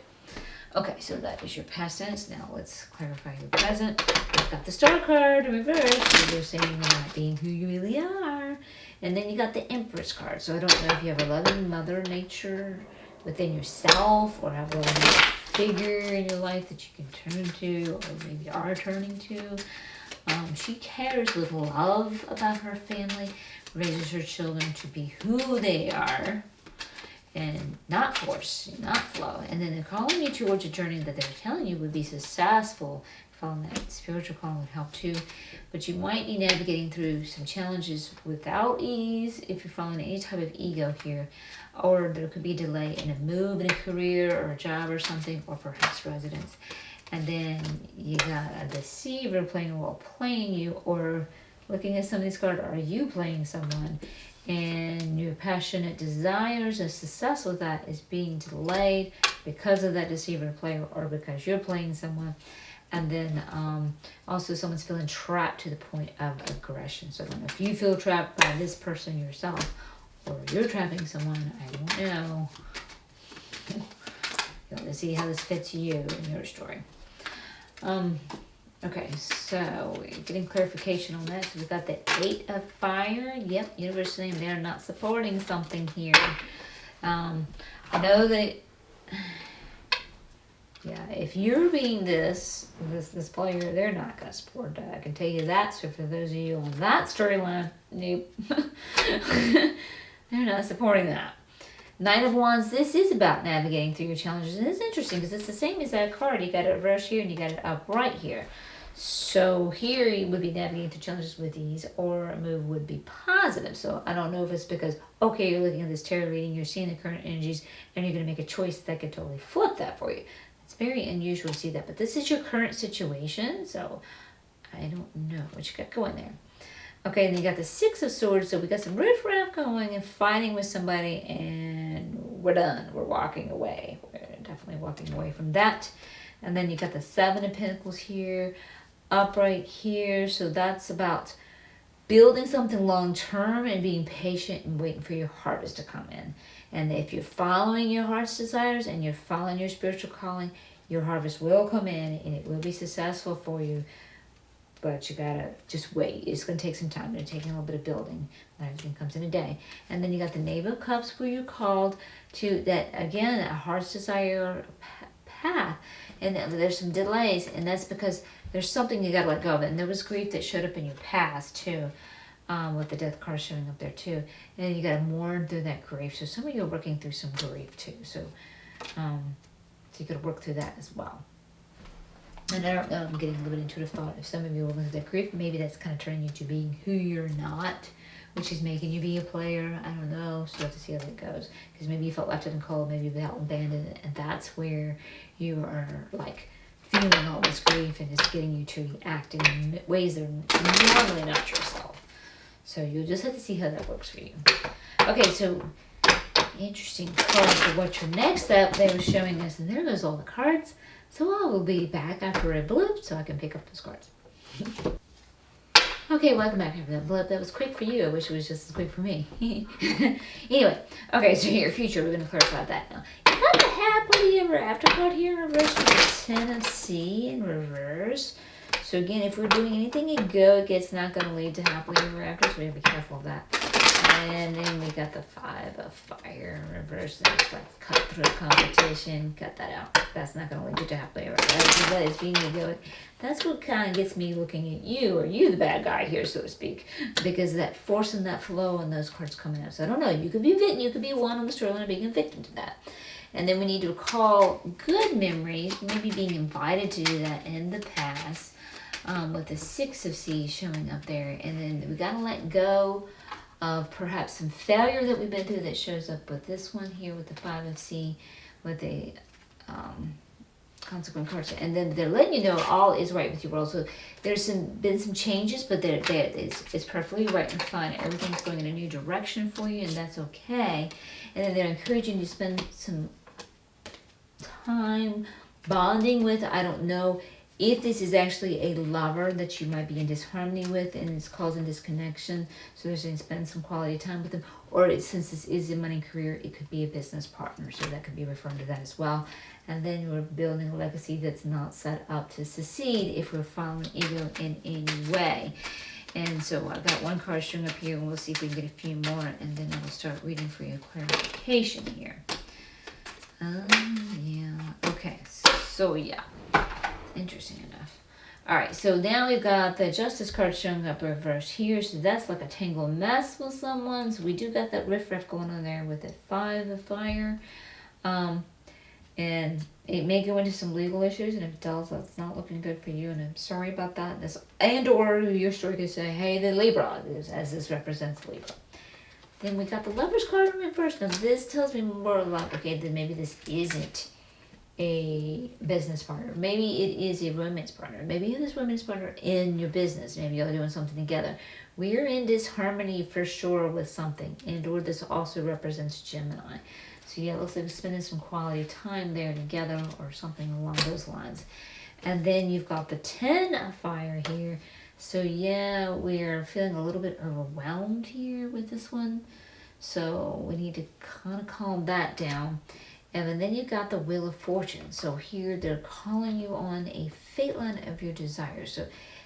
Okay, so that is your past tense. Now let's clarify your present. You've got the Star card in reverse, so you're saying you're not being who you really are. And then you got the Empress card. So I don't know if you have a loving Mother Nature within yourself, or have a loving figure in your life that you can turn to, or maybe are turning to. She cares with love about her family, raises her children to be who they are, and not force, not flow. And then they're calling you towards a journey that they're telling you would be successful. Following that spiritual call would help too. But you might be navigating through some challenges without ease if you're following any type of ego here. Or there could be delay in a move, in a career, or a job or something, or perhaps residence. And then you got a deceiver playing a role, playing you, or looking at some of these cards, are you playing someone? And your passionate desires of success with that is being delayed because of that deceiver player, or because you're playing someone. And then also someone's feeling trapped to the point of aggression. So I don't know if you feel trapped by this person yourself, or you're trapping someone. I don't know. Let's see how this fits you in your story. Okay, so we're getting clarification on that. So we've got the 8 of Fire. Yep, universe saying they're not supporting something here. I know that, yeah, if you're being this player, they're not going to support that. I can tell you that. So for those of you on that storyline, nope. They're not supporting that. Knight of Wands, this is about navigating through your challenges. And it's interesting because it's the same as that card. You got it reversed here and you got it upright here. So here you would be navigating through challenges with ease, or a move would be positive. So I don't know if it's because, okay, you're looking at this tarot reading, you're seeing the current energies, and you're going to make a choice that could totally flip that for you. It's very unusual to see that. But this is your current situation, so I don't know what you got going there. Okay, and you got the 6 of Swords, so we got some riffraff going and fighting with somebody, and we're done. We're walking away. We're definitely walking away from that. And then you got the 7 of Pentacles here, upright here, so that's about building something long term and being patient and waiting for your harvest to come in. And if you're following your heart's desires and you're following your spiritual calling, your harvest will come in and it will be successful for you. But you gotta just wait. It's gonna take some time. It's taking a little bit of building. Not everything comes in a day. And then you got the Knave of Cups, where you're called to that again, a heart's desire path. And there's some delays, and that's because there's something you gotta let go of. And there was grief that showed up in your past too, with the Death card showing up there too. And you gotta mourn through that grief. So some of you are working through some grief too. So you gotta work through that as well. And I don't know, I'm getting a little bit intuitive thought. If some of you are going through that grief, maybe that's kind of turning you to being who you're not, which is making you be a player. I don't know. So you have to see how that goes. Because maybe you felt left out and cold, maybe you felt abandoned, and that's where you are like feeling all this grief and it's getting you to react in ways that are normally not yourself. So you'll just have to see how that works for you. Okay, so interesting card for what your next step they were showing us, and there goes all the cards. So I will be back after a blip so I can pick up those cards. Okay, welcome back after that blip. That was quick for you. I wish it was just as quick for me. Anyway, okay, so your future, we're going to clarify that now. You got the happily ever after card here in reverse with the Tennessee in reverse. So again, if we're doing anything egoic, it's not going to lead to happily ever after, so we have to be careful of that. And then we got the 5 of Fire in reverse. And it's like cutthroat competition. Cut that out. That's not going to lead you to happily ever after. That is being egoic. That's what kind of gets me looking at you, or you the bad guy here, so to speak. Because that forcing that flow and those cards coming up. So I don't know. You could be a victim. You could be one on the storyline of being a victim to that. And then we need to recall good memories. Maybe being invited to do that in the past. With the 6 of Seas showing up there. And then we got to let go of perhaps some failure that we've been through that shows up with this one here with the 5 of Sea with the consequent cards. And then they're letting you know all is right with your world. So there's been some changes, but it's perfectly right and fine. Everything's going in a new direction for you, and that's okay. And then they're encouraging you to spend some time bonding with, I don't know, if this is actually a lover that you might be in disharmony with and it's causing disconnection, so they're saying spend some quality time with them. Or since this is a money career, it could be a business partner, so that could be referring to that as well. And then we're building a legacy that's not set up to succeed if we're following ego in any way. And so I've got one card showing up here, and we'll see if we can get a few more, and then I'll start reading for you clarification here. Yeah, okay, so yeah. Interesting enough. All right, so now we've got the Justice card showing up reversed here. So that's like a tangled mess with someone. So we do got that riff-raff going on there with the 5 of Fire. And it may go into some legal issues, and if it does, that's not looking good for you, and I'm sorry about that. Or your story could say, hey, the Libra, as this represents Libra. Then we got the Lovers card in reverse. Now this tells me more about, okay, then maybe this isn't a business partner. Maybe it is a romance partner. Maybe you have this romance partner in your business. Maybe y'all are doing something together. We're in disharmony for sure with something. And or this also represents Gemini. So yeah, it looks like we're spending some quality time there together or something along those lines. And then you've got the 10 of Fire here. So yeah, we're feeling a little bit overwhelmed here with this one. So we need to kind of calm that down. And then you got the Wheel of Fortune. So here they're calling you on a fate line of your desires. So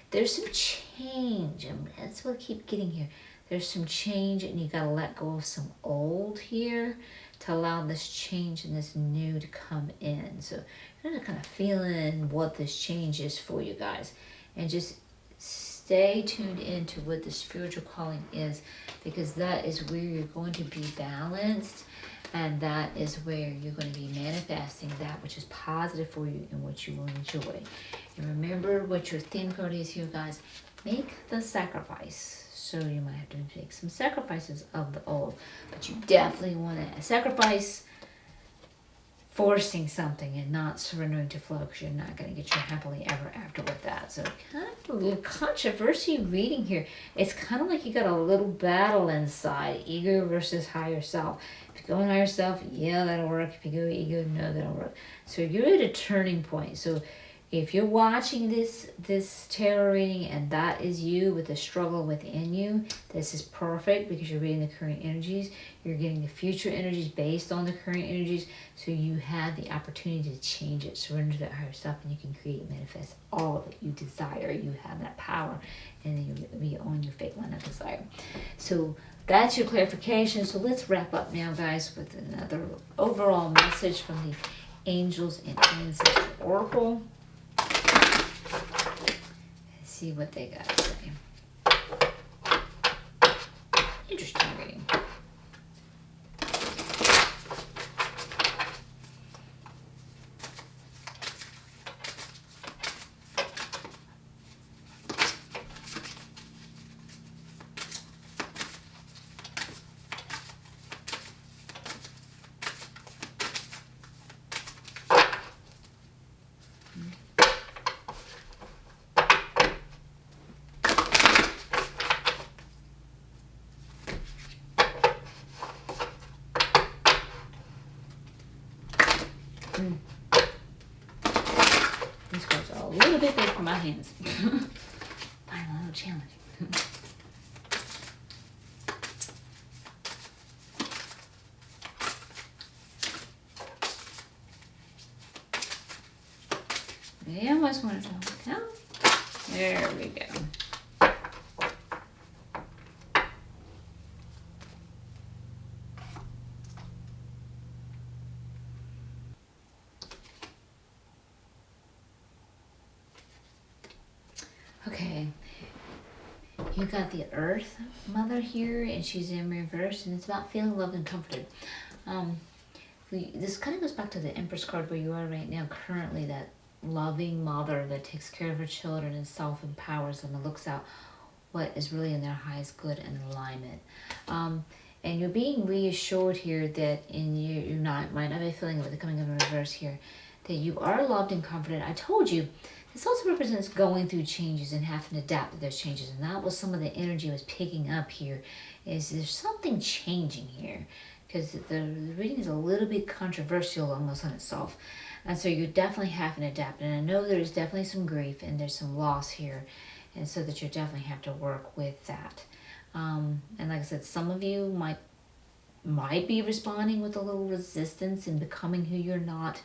there's some change. And that's what I keep getting here. There's some change, and you got to let go of some old here to allow this change and this new to come in. So you're kind of feeling what this change is for you guys. And just stay tuned into what the spiritual calling is, because that is where you're going to be balanced. And that is where you're going to be manifesting that which is positive for you and what you will enjoy. And remember what your theme card is here, guys. Make the sacrifice. So you might have to make some sacrifices of the old. But you definitely want to sacrifice forcing something and not surrendering to flow, because you're not going to get your happily ever after with that. So kind of a little controversy reading here. It's kind of like you got a little battle inside, ego versus higher self. If you go in higher self, yeah, that'll work. If you go ego, no, that'll work. So you're at a turning point. So if you're watching this tarot reading and that is you with the struggle within you, this is perfect because you're reading the current energies. You're getting the future energies based on the current energies. So you have the opportunity to change it, surrender to that higher stuff, and you can create, manifest all that you desire. You have that power, and then you'll be on your fate line of desire. So that's your clarification. So let's wrap up now, guys, with another overall message from the Angels and Ancestor Oracle. See what they got to say. Interesting reading. These cards are a little bit big for my hands. Find a little challenging. They almost want to know. There we go. Okay, you got the Earth Mother here, and she's in reverse, and it's about feeling loved and comforted. This kind of goes back to the Empress card where you are right now, currently, that loving mother that takes care of her children and self-empowers them and looks out what is really in their highest good and alignment. And you're being reassured here that might not be feeling it with the coming of a reverse here, that you are loved and comforted. I told you, this also represents going through changes and having to adapt to those changes. And that was some of the energy I was picking up here, is there's something changing here. Because the reading is a little bit controversial almost on itself. And so you're definitely having to adapt. And I know there's definitely some grief and there's some loss here. And so that you definitely have to work with that. And like I said, some of you might be responding with a little resistance and becoming who you're not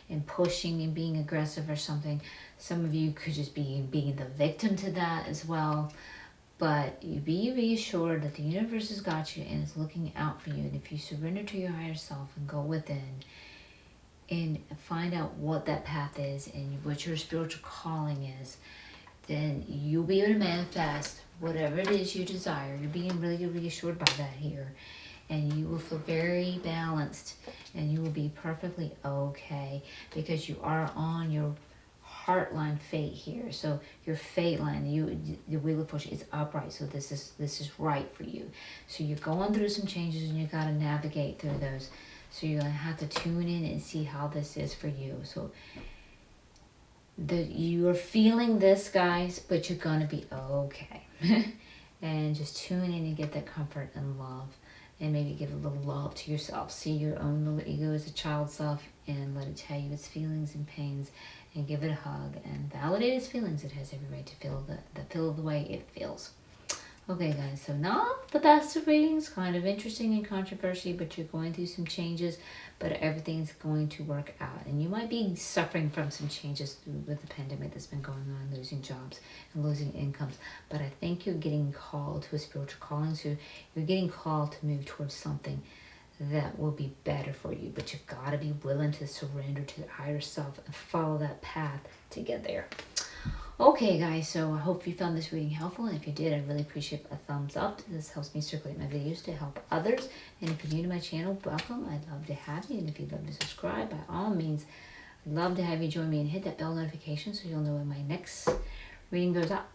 and pushing and being aggressive or something. Some of you could just be being the victim to that as well. But you be reassured that the universe has got you and is looking out for you. And if you surrender to your higher self and go within and find out what that path is and what your spiritual calling is, then you'll be able to manifest whatever it is you desire. You're being really reassured by that here. And you will feel very balanced and you will be perfectly okay because you are on your heartline fate here. So your fate line, the Wheel of Fortune is upright. So this is right for you. So you're going through some changes and you got to navigate through those. So you're going to have to tune in and see how this is for you. So you are feeling this, guys, but you're going to be okay. And just tune in and get that comfort and love. And maybe give a little love to yourself. See your own little ego as a child self and let it tell you its feelings and pains and give it a hug and validate its feelings. It has every right to feel the way it feels. Okay, guys, so not the best of readings, kind of interesting and controversial, but you're going through some changes, but everything's going to work out. And you might be suffering from some changes with the pandemic that's been going on, losing jobs and losing incomes. But I think you're getting called to a spiritual calling, so you're getting called to move towards something that will be better for you. But you've got to be willing to surrender to the higher self and follow that path to get there. Okay, guys, so I hope you found this reading helpful, and if you did, I really appreciate a thumbs up. This helps me circulate my videos to help others, and if you're new to my channel, welcome. I'd love to have you, and if you'd love to subscribe, by all means, I'd love to have you join me and hit that bell notification so you'll know when my next reading goes up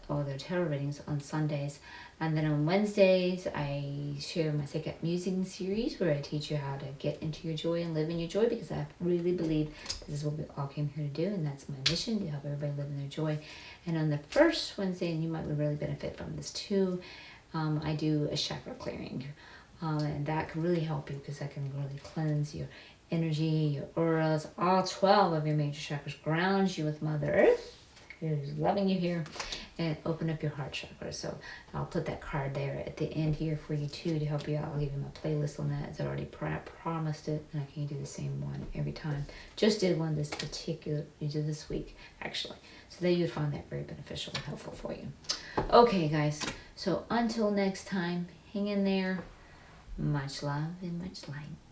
or the tarot readings on Sundays. And then on Wednesdays, I share my Seqkat Musing series where I teach you how to get into your joy and live in your joy, because I really believe this is what we all came here to do, and that's my mission, to help everybody live in their joy. And on the first Wednesday, and you might really benefit from this too, I do a chakra clearing. And that can really help you because that can really cleanse your energy, your auras, all 12 of your major chakras, grounds you with Mother Earth, who's loving you here, and open up your heart chakra. So I'll put that card there at the end here for you too to help you out. I'll give you my playlist on that. It's already promised it, and I can do the same one every time. Just did one you did this week actually. So that you'd find that very beneficial and helpful for you. Okay, guys. So until next time, hang in there. Much love and much light.